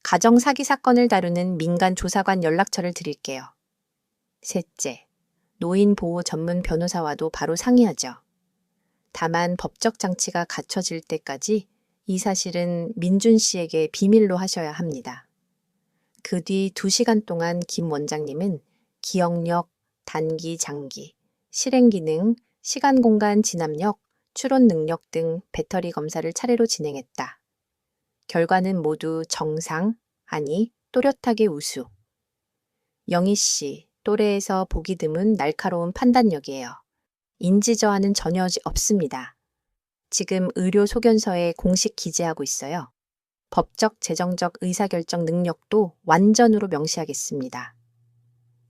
가정사기 사건을 다루는 민간조사관 연락처를 드릴게요. 셋째, 노인 보호 전문 변호사와도 바로 상의하죠. 다만 법적 장치가 갖춰질 때까지 이 사실은 민준 씨에게 비밀로 하셔야 합니다. 그 뒤 2시간 동안 김 원장님은 기억력, 단기, 장기, 실행기능, 시간공간 진압력, 추론 능력 등 배터리 검사를 차례로 진행했다. 결과는 모두 정상, 아니 또렷하게 우수. 영희 씨, 또래에서 보기 드문 날카로운 판단력이에요. 인지저하는 전혀 없습니다. 지금 의료 소견서에 공식 기재하고 있어요. 법적, 재정적 의사결정 능력도 완전으로 명시하겠습니다.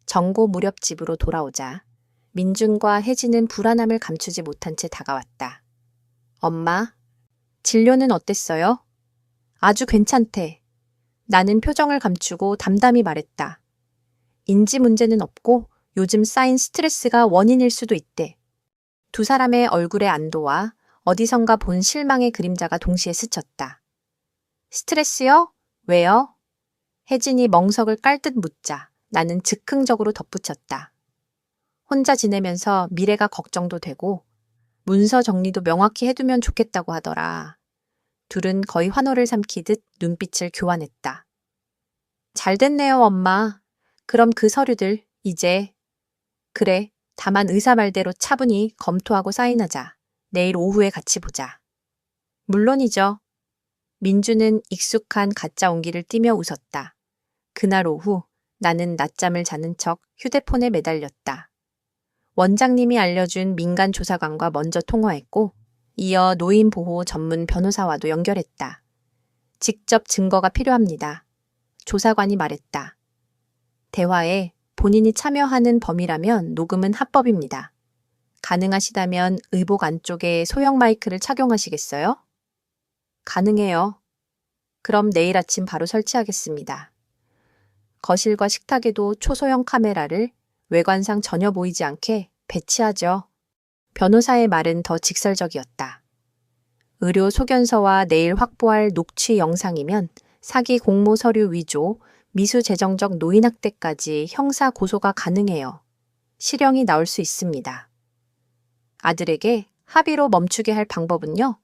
정고 무렵 집으로 돌아오자 민준과 혜진은 불안함을 감추지 못한 채 다가왔다. 엄마, 진료는 어땠어요? 아주 괜찮대. 나는 표정을 감추고 담담히 말했다. 인지 문제는 없고 요즘 쌓인 스트레스가 원인일 수도 있대. 두 사람의 얼굴의 안도와 어디선가 본 실망의 그림자가 동시에 스쳤다. 스트레스요? 왜요? 혜진이 멍석을 깔듯 묻자 나는 즉흥적으로 덧붙였다. 혼자 지내면서 미래가 걱정도 되고 문서 정리도 명확히 해두면 좋겠다고 하더라. 둘은 거의 환호를 삼키듯 눈빛을 교환했다. 잘 됐네요, 엄마. 그럼 그 서류들 이제 그래, 다만 의사 말대로 차분히 검토하고 사인하자. 내일 오후에 같이 보자. 물론이죠. 민주는 익숙한 가짜 온기를 띠며 웃었다. 그날 오후 나는 낮잠을 자는 척 휴대폰에 매달렸다. 원장님이 알려준 민간조사관과 먼저 통화했고 이어 노인보호 전문 변호사와도 연결했다. 직접 증거가 필요합니다. 조사관이 말했다. 대화에 본인이 참여하는 범위라면 녹음은 합법입니다. 가능하시다면 의복 안쪽에 소형 마이크를 착용하시겠어요? 가능해요. 그럼 내일 아침 바로 설치하겠습니다. 거실과 식탁에도 초소형 카메라를 외관상 전혀 보이지 않게 배치하죠. 변호사의 말은 더 직설적이었다. 의료 소견서와 내일 확보할 녹취 영상이면 사기 공모 서류 위조, 미수재정적 노인학대까지 형사 고소가 가능해요. 실형이 나올 수 있습니다. 아들에게 합의로 멈추게 할 방법은요?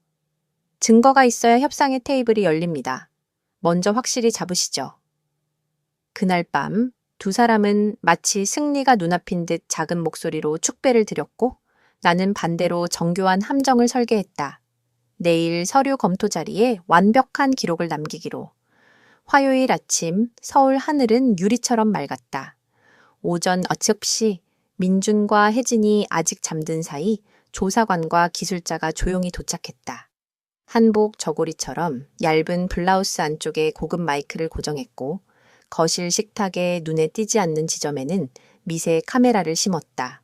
증거가 있어야 협상의 테이블이 열립니다. 먼저 확실히 잡으시죠. 그날 밤 두 사람은 마치 승리가 눈앞인 듯 작은 목소리로 축배를 드렸고 나는 반대로 정교한 함정을 설계했다. 내일 서류 검토 자리에 완벽한 기록을 남기기로. 화요일 아침 서울 하늘은 유리처럼 맑았다. 오전 어첩시 민준과 혜진이 아직 잠든 사이 조사관과 기술자가 조용히 도착했다. 한복 저고리처럼 얇은 블라우스 안쪽에 고급 마이크를 고정했고 거실 식탁에 눈에 띄지 않는 지점에는 미세 카메라를 심었다.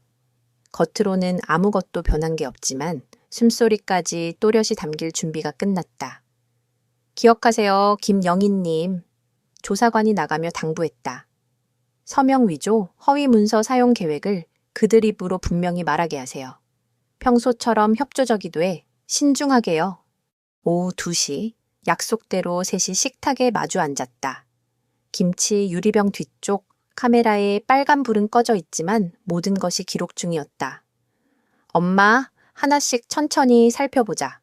겉으로는 아무것도 변한 게 없지만 숨소리까지 또렷이 담길 준비가 끝났다. 기억하세요, 김영희님. 조사관이 나가며 당부했다. 서명 위조, 허위 문서 사용 계획을 그들 입으로 분명히 말하게 하세요. 평소처럼 협조적이도 해 신중하게요. 오후 2시 약속대로 셋이 식탁에 마주 앉았다. 김치 유리병 뒤쪽 카메라에 빨간 불은 꺼져 있지만 모든 것이 기록 중이었다. 엄마, 하나씩 천천히 살펴보자.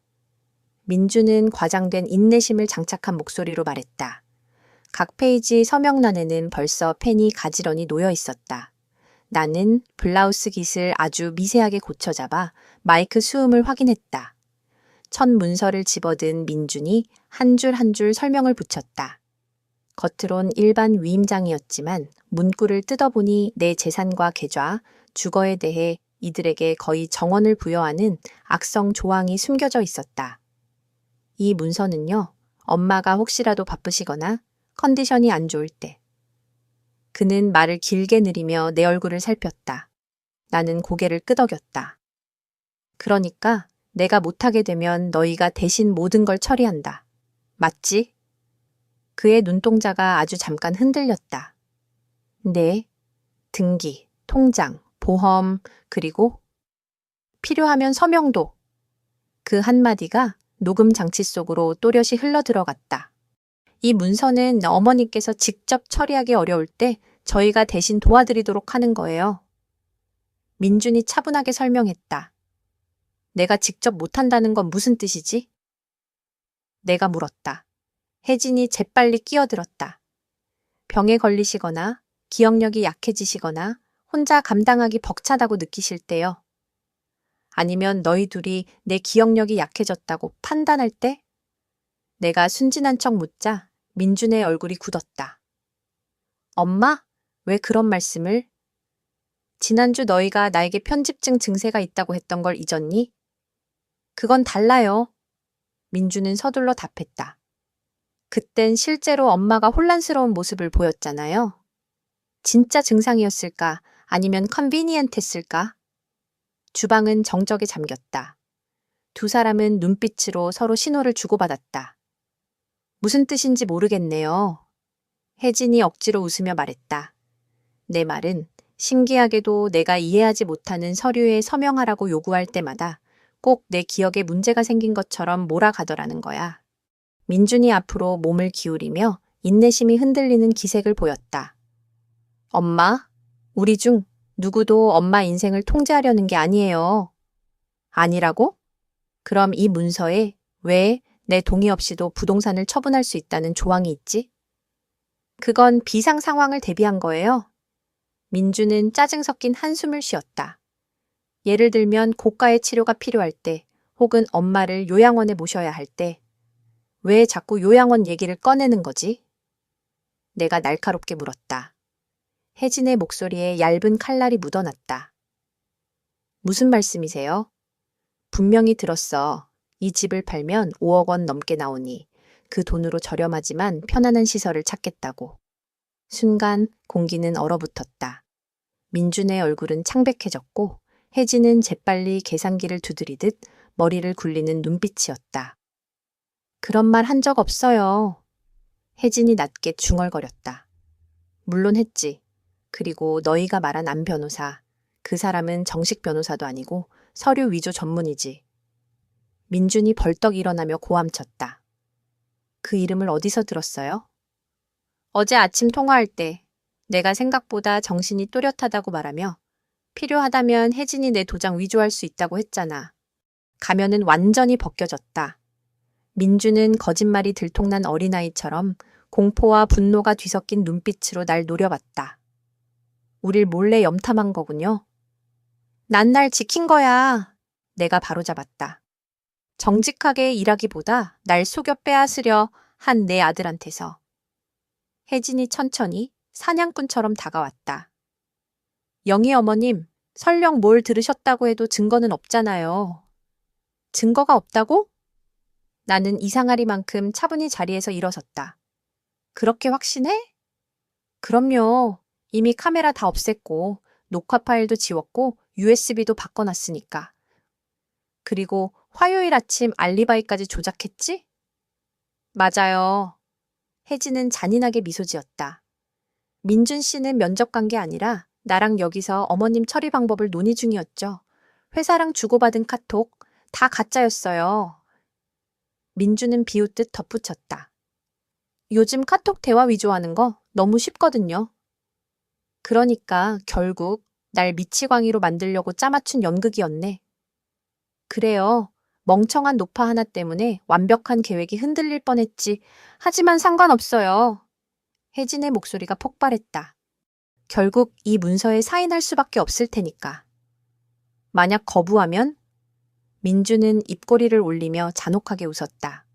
민주는 과장된 인내심을 장착한 목소리로 말했다. 각 페이지 서명란에는 벌써 펜이 가지런히 놓여 있었다. 나는 블라우스 깃을 아주 미세하게 고쳐잡아 마이크 수음을 확인했다. 첫 문서를 집어든 민준이 한 줄 한 줄 설명을 붙였다. 겉으론 일반 위임장이었지만 문구를 뜯어보니 내 재산과 계좌, 주거에 대해 이들에게 거의 정원을 부여하는 악성 조항이 숨겨져 있었다. 이 문서는요, 엄마가 혹시라도 바쁘시거나 컨디션이 안 좋을 때. 그는 말을 길게 느리며 내 얼굴을 살폈다. 나는 고개를 끄덕였다. 그러니까 내가 못하게 되면 너희가 대신 모든 걸 처리한다. 맞지? 그의 눈동자가 아주 잠깐 흔들렸다. 네, 등기, 통장, 보험, 그리고 필요하면 서명도. 그 한마디가 녹음 장치 속으로 또렷이 흘러들어갔다. 이 문서는 어머니께서 직접 처리하기 어려울 때 저희가 대신 도와드리도록 하는 거예요. 민준이 차분하게 설명했다. 내가 직접 못한다는 건 무슨 뜻이지? 내가 물었다. 혜진이 재빨리 끼어들었다. 병에 걸리시거나 기억력이 약해지시거나 혼자 감당하기 벅차다고 느끼실 때요. 아니면 너희 둘이 내 기억력이 약해졌다고 판단할 때? 내가 순진한 척 묻자 민준의 얼굴이 굳었다. 엄마? 왜 그런 말씀을? 지난주 너희가 나에게 편집증 증세가 있다고 했던 걸 잊었니? 그건 달라요. 민준은 서둘러 답했다. 그땐 실제로 엄마가 혼란스러운 모습을 보였잖아요. 진짜 증상이었을까? 아니면 컨비니언트했을까? 주방은 정적에 잠겼다. 두 사람은 눈빛으로 서로 신호를 주고받았다. 무슨 뜻인지 모르겠네요. 혜진이 억지로 웃으며 말했다. 내 말은 신기하게도 내가 이해하지 못하는 서류에 서명하라고 요구할 때마다 꼭 내 기억에 문제가 생긴 것처럼 몰아가더라는 거야. 민준이 앞으로 몸을 기울이며 인내심이 흔들리는 기색을 보였다. 엄마, 우리 중 누구도 엄마 인생을 통제하려는 게 아니에요. 아니라고? 그럼 이 문서에 왜 내 동의 없이도 부동산을 처분할 수 있다는 조항이 있지? 그건 비상 상황을 대비한 거예요. 민주는 짜증 섞인 한숨을 쉬었다. 예를 들면 고가의 치료가 필요할 때 혹은 엄마를 요양원에 모셔야 할 때 왜 자꾸 요양원 얘기를 꺼내는 거지? 내가 날카롭게 물었다. 혜진의 목소리에 얇은 칼날이 묻어났다. 무슨 말씀이세요? 분명히 들었어. 이 집을 팔면 5억 원 넘게 나오니 그 돈으로 저렴하지만 편안한 시설을 찾겠다고. 순간 공기는 얼어붙었다. 민준의 얼굴은 창백해졌고 혜진은 재빨리 계산기를 두드리듯 머리를 굴리는 눈빛이었다. 그런 말 한 적 없어요. 혜진이 낮게 중얼거렸다. 물론 했지. 그리고 너희가 말한 안 변호사. 그 사람은 정식 변호사도 아니고 서류 위조 전문이지. 민준이 벌떡 일어나며 고함쳤다. 그 이름을 어디서 들었어요? 어제 아침 통화할 때 내가 생각보다 정신이 또렷하다고 말하며 필요하다면 혜진이 내 도장 위조할 수 있다고 했잖아. 가면은 완전히 벗겨졌다. 민주는 거짓말이 들통난 어린아이처럼 공포와 분노가 뒤섞인 눈빛으로 날 노려봤다. 우릴 몰래 염탐한 거군요. 난 날 지킨 거야. 내가 바로잡았다. 정직하게 일하기보다 날 속여 빼앗으려 한 내 아들한테서. 혜진이 천천히 사냥꾼처럼 다가왔다. 영희 어머님, 설령 뭘 들으셨다고 해도 증거는 없잖아요. 증거가 없다고? 나는 이상하리만큼 차분히 자리에서 일어섰다. 그렇게 확신해? 그럼요. 이미 카메라 다 없앴고 녹화 파일도 지웠고 USB도 바꿔놨으니까. 그리고 화요일 아침 알리바이까지 조작했지? 맞아요. 혜진은 잔인하게 미소 지었다. 민준 씨는 면접 간 게 아니라 나랑 여기서 어머님 처리 방법을 논의 중이었죠. 회사랑 주고받은 카톡 다 가짜였어요. 민준은 비웃듯 덧붙였다. 요즘 카톡 대화 위조하는 거 너무 쉽거든요. 그러니까 결국 날 미치광이로 만들려고 짜맞춘 연극이었네. 그래요. 멍청한 노파 하나 때문에 완벽한 계획이 흔들릴 뻔했지. 하지만 상관없어요. 혜진의 목소리가 폭발했다. 결국 이 문서에 사인할 수밖에 없을 테니까. 만약 거부하면? 민주는 입꼬리를 올리며 잔혹하게 웃었다.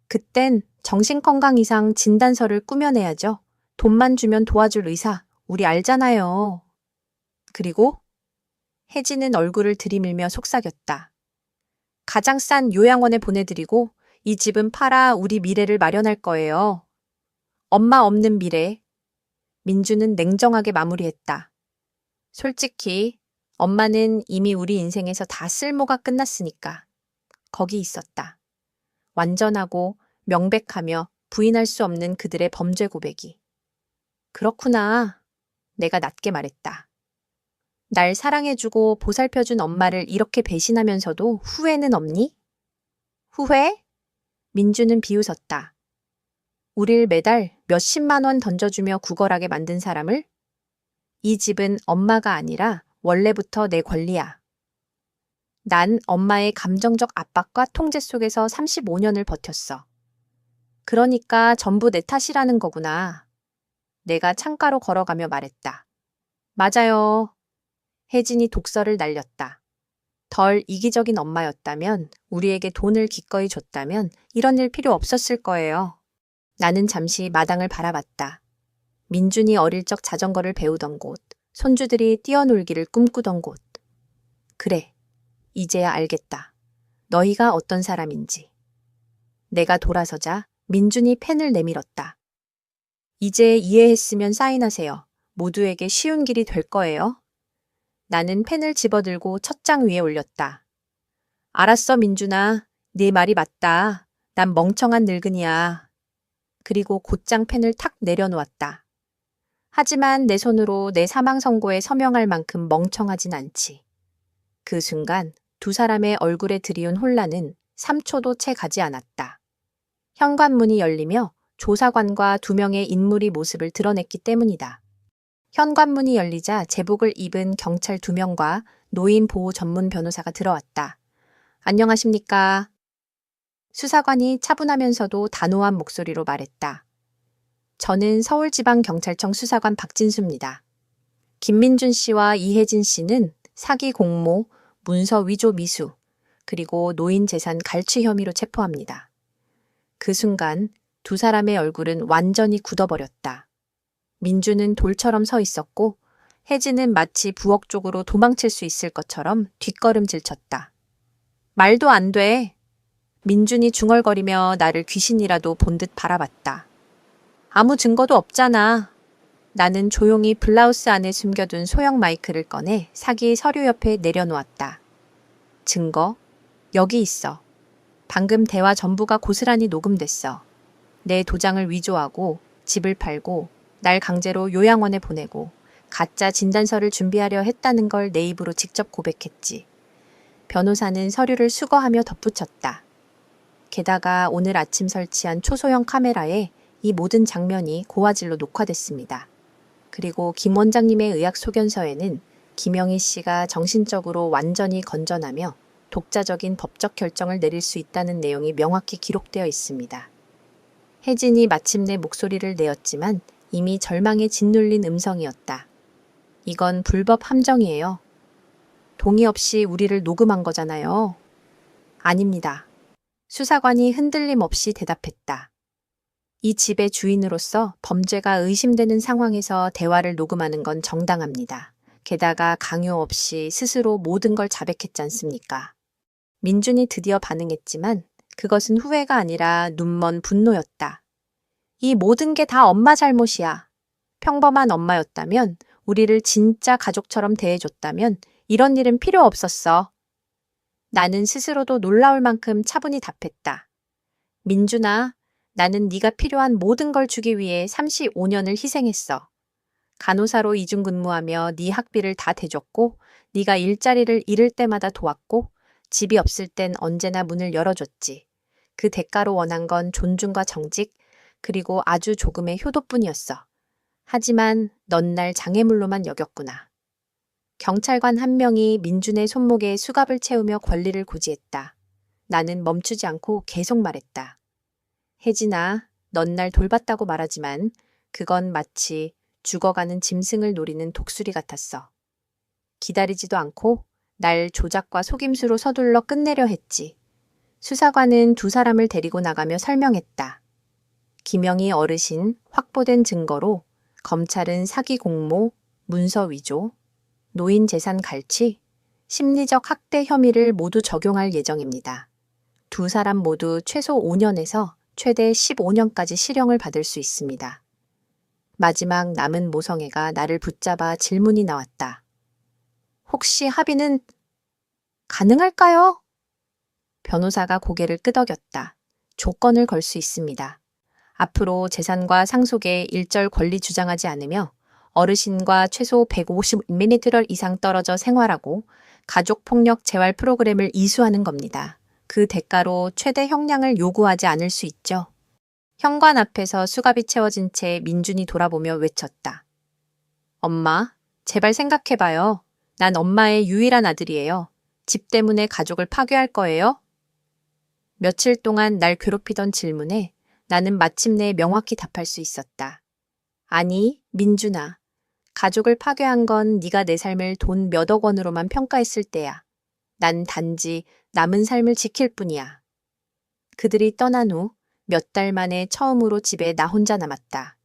그땐 정신건강 이상 진단서를 꾸며내야죠. 돈만 주면 도와줄 의사, 우리 알잖아요. 그리고 혜진은 얼굴을 들이밀며 속삭였다. 가장 싼 요양원에 보내드리고 이 집은 팔아 우리 미래를 마련할 거예요. 엄마 없는 미래. 민주는 냉정하게 마무리했다. 솔직히 엄마는 이미 우리 인생에서 다 쓸모가 끝났으니까. 거기 있었다. 완전하고 명백하며 부인할 수 없는 그들의 범죄 고백이. 그렇구나. 내가 낮게 말했다. 날 사랑해주고 보살펴준 엄마를 이렇게 배신하면서도 후회는 없니? 후회? 민주는 비웃었다. 우릴 매달 몇십만 원 던져주며 구걸하게 만든 사람을? 이 집은 엄마가 아니라 원래부터 내 권리야. 난 엄마의 감정적 압박과 통제 속에서 35년을 버텼어. 그러니까 전부 내 탓이라는 거구나. 내가 창가로 걸어가며 말했다. 맞아요. 혜진이 독서를 날렸다. 덜 이기적인 엄마였다면, 우리에게 돈을 기꺼이 줬다면 이런 일 필요 없었을 거예요. 나는 잠시 마당을 바라봤다. 민준이 어릴 적 자전거를 배우던 곳, 손주들이 뛰어놀기를 꿈꾸던 곳. 그래, 이제야 알겠다. 너희가 어떤 사람인지. 내가 돌아서자 민준이 펜을 내밀었다. 이제 이해했으면 사인하세요. 모두에게 쉬운 길이 될 거예요. 나는 펜을 집어들고 첫 장 위에 올렸다. 알았어, 민준아. 네 말이 맞다. 난 멍청한 늙은이야. 그리고 곧장 펜을 탁 내려놓았다. 하지만 내 손으로 내 사망 선고에 서명할 만큼 멍청하진 않지. 그 순간 두 사람의 얼굴에 들이운 혼란은 3초도 채 가지 않았다. 현관문이 열리며 조사관과 두 명의 인물이 모습을 드러냈기 때문이다. 현관문이 열리자 제복을 입은 경찰 2명과 노인 보호 전문 변호사가 들어왔다. 안녕하십니까? 수사관이 차분하면서도 단호한 목소리로 말했다. 저는 서울지방경찰청 수사관 박진수입니다. 김민준 씨와 이혜진 씨는 사기 공모, 문서 위조 미수, 그리고 노인 재산 갈취 혐의로 체포합니다. 그 순간 두 사람의 얼굴은 완전히 굳어버렸다. 민주는 돌처럼 서 있었고 혜진은 마치 부엌 쪽으로 도망칠 수 있을 것처럼 뒷걸음질 쳤다. 말도 안 돼. 민준이 중얼거리며 나를 귀신이라도 본 듯 바라봤다. 아무 증거도 없잖아. 나는 조용히 블라우스 안에 숨겨둔 소형 마이크를 꺼내 사기 서류 옆에 내려놓았다. 증거? 여기 있어. 방금 대화 전부가 고스란히 녹음됐어. 내 도장을 위조하고 집을 팔고 날 강제로 요양원에 보내고 가짜 진단서를 준비하려 했다는 걸 내 입으로 직접 고백했지. 변호사는 서류를 수거하며 덧붙였다. 게다가 오늘 아침 설치한 초소형 카메라에 이 모든 장면이 고화질로 녹화됐습니다. 그리고 김 원장님의 의학 소견서에는 김영희 씨가 정신적으로 완전히 건전하며 독자적인 법적 결정을 내릴 수 있다는 내용이 명확히 기록되어 있습니다. 혜진이 마침내 목소리를 내었지만 이미 절망에 짓눌린 음성이었다. 이건 불법 함정이에요. 동의 없이 우리를 녹음한 거잖아요. 아닙니다. 수사관이 흔들림 없이 대답했다. 이 집의 주인으로서 범죄가 의심되는 상황에서 대화를 녹음하는 건 정당합니다. 게다가 강요 없이 스스로 모든 걸 자백했지 않습니까? 민준이 드디어 반응했지만 그것은 후회가 아니라 눈먼 분노였다. 이 모든 게 다 엄마 잘못이야. 평범한 엄마였다면, 우리를 진짜 가족처럼 대해줬다면 이런 일은 필요 없었어. 나는 스스로도 놀라울 만큼 차분히 답했다. 민준아, 나는 네가 필요한 모든 걸 주기 위해 35년을 희생했어. 간호사로 이중 근무하며 네 학비를 다 대줬고, 네가 일자리를 잃을 때마다 도왔고, 집이 없을 땐 언제나 문을 열어줬지. 그 대가로 원한 건 존중과 정직, 그리고 아주 조금의 효도뿐이었어. 하지만 넌 날 장애물로만 여겼구나. 경찰관 한 명이 민준의 손목에 수갑을 채우며 권리를 고지했다. 나는 멈추지 않고 계속 말했다. 혜진아, 넌 날 돌봤다고 말하지만 그건 마치 죽어가는 짐승을 노리는 독수리 같았어. 기다리지도 않고 날 조작과 속임수로 서둘러 끝내려 했지. 수사관은 두 사람을 데리고 나가며 설명했다. 김영희 어르신 확보된 증거로 검찰은 사기 공모, 문서 위조, 노인 재산 갈취, 심리적 학대 혐의를 모두 적용할 예정입니다. 두 사람 모두 최소 5년에서 최대 15년까지 실형을 받을 수 있습니다. 마지막 남은 모성애가 나를 붙잡아 질문이 나왔다. 혹시 합의는 가능할까요? 변호사가 고개를 끄덕였다. 조건을 걸 수 있습니다. 앞으로 재산과 상속에 일절 권리 주장하지 않으며 어르신과 최소 150mm 이상 떨어져 생활하고 가족폭력 재활 프로그램을 이수하는 겁니다. 그 대가로 최대 형량을 요구하지 않을 수 있죠. 현관 앞에서 수갑이 채워진 채 민준이 돌아보며 외쳤다. 엄마, 제발 생각해봐요. 난 엄마의 유일한 아들이에요. 집 때문에 가족을 파괴할 거예요? 며칠 동안 날 괴롭히던 질문에 나는 마침내 명확히 답할 수 있었다. 아니, 민준아. 가족을 파괴한 건 네가 내 삶을 돈 몇억 원으로만 평가했을 때야. 난 단지 남은 삶을 지킬 뿐이야. 그들이 떠난 후 몇 달 만에 처음으로 집에 나 혼자 남았다.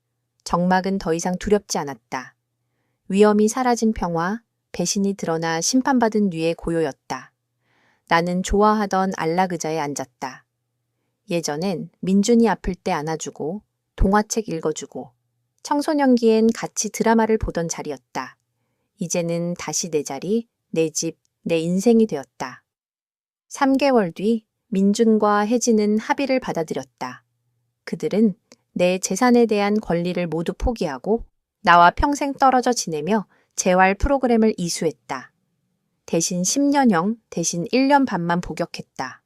정막은 더 이상 두렵지 않았다. 위험이 사라진 평화, 배신이 드러나 심판받은 뉘의 고요였다. 나는 좋아하던 안락 의자에 앉았다. 예전엔 민준이 아플 때 안아주고 동화책 읽어주고 청소년기엔 같이 드라마를 보던 자리였다. 이제는 다시 내 자리, 내 집, 내 인생이 되었다. 3개월 뒤 민준과 혜진은 합의를 받아들였다. 그들은 내 재산에 대한 권리를 모두 포기하고 나와 평생 떨어져 지내며 재활 프로그램을 이수했다. 대신 10년형, 대신 1년 반만 복역했다.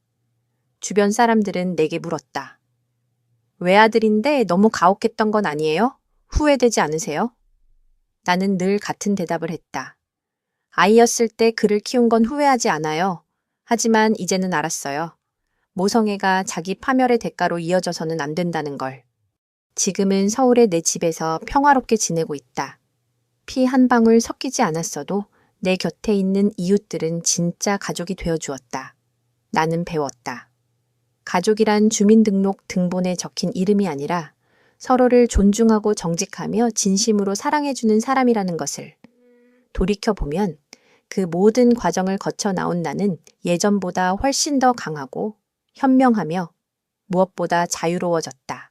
주변 사람들은 내게 물었다. 외아들인데 너무 가혹했던 건 아니에요? 후회되지 않으세요? 나는 늘 같은 대답을 했다. 아이였을 때 그를 키운 건 후회하지 않아요. 하지만 이제는 알았어요. 모성애가 자기 파멸의 대가로 이어져서는 안 된다는 걸. 지금은 서울의 내 집에서 평화롭게 지내고 있다. 피 한 방울 섞이지 않았어도 내 곁에 있는 이웃들은 진짜 가족이 되어주었다. 나는 배웠다. 가족이란 주민등록 등본에 적힌 이름이 아니라 서로를 존중하고 정직하며 진심으로 사랑해주는 사람이라는 것을. 돌이켜보면 그 모든 과정을 거쳐 나온 나는 예전보다 훨씬 더 강하고 현명하며 무엇보다 자유로워졌다.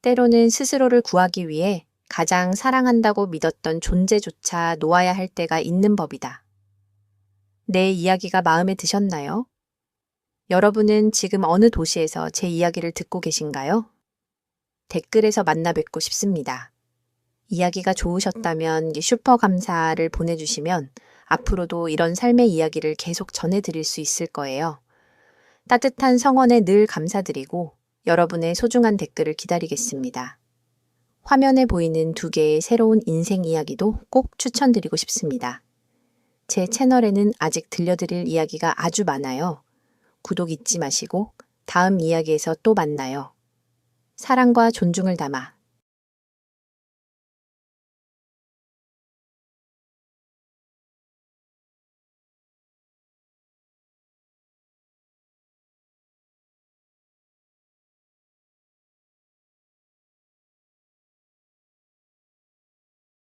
때로는 스스로를 구하기 위해 가장 사랑한다고 믿었던 존재조차 놓아야 할 때가 있는 법이다. 내 이야기가 마음에 드셨나요? 여러분은 지금 어느 도시에서 제 이야기를 듣고 계신가요? 댓글에서 만나 뵙고 싶습니다. 이야기가 좋으셨다면 슈퍼 감사를 보내주시면 앞으로도 이런 삶의 이야기를 계속 전해드릴 수 있을 거예요. 따뜻한 성원에 늘 감사드리고 여러분의 소중한 댓글을 기다리겠습니다. 화면에 보이는 2개의 새로운 인생 이야기도 꼭 추천드리고 싶습니다. 제 채널에는 아직 들려드릴 이야기가 아주 많아요. 구독 잊지 마시고 다음 이야기에서 또 만나요. 사랑과 존중을 담아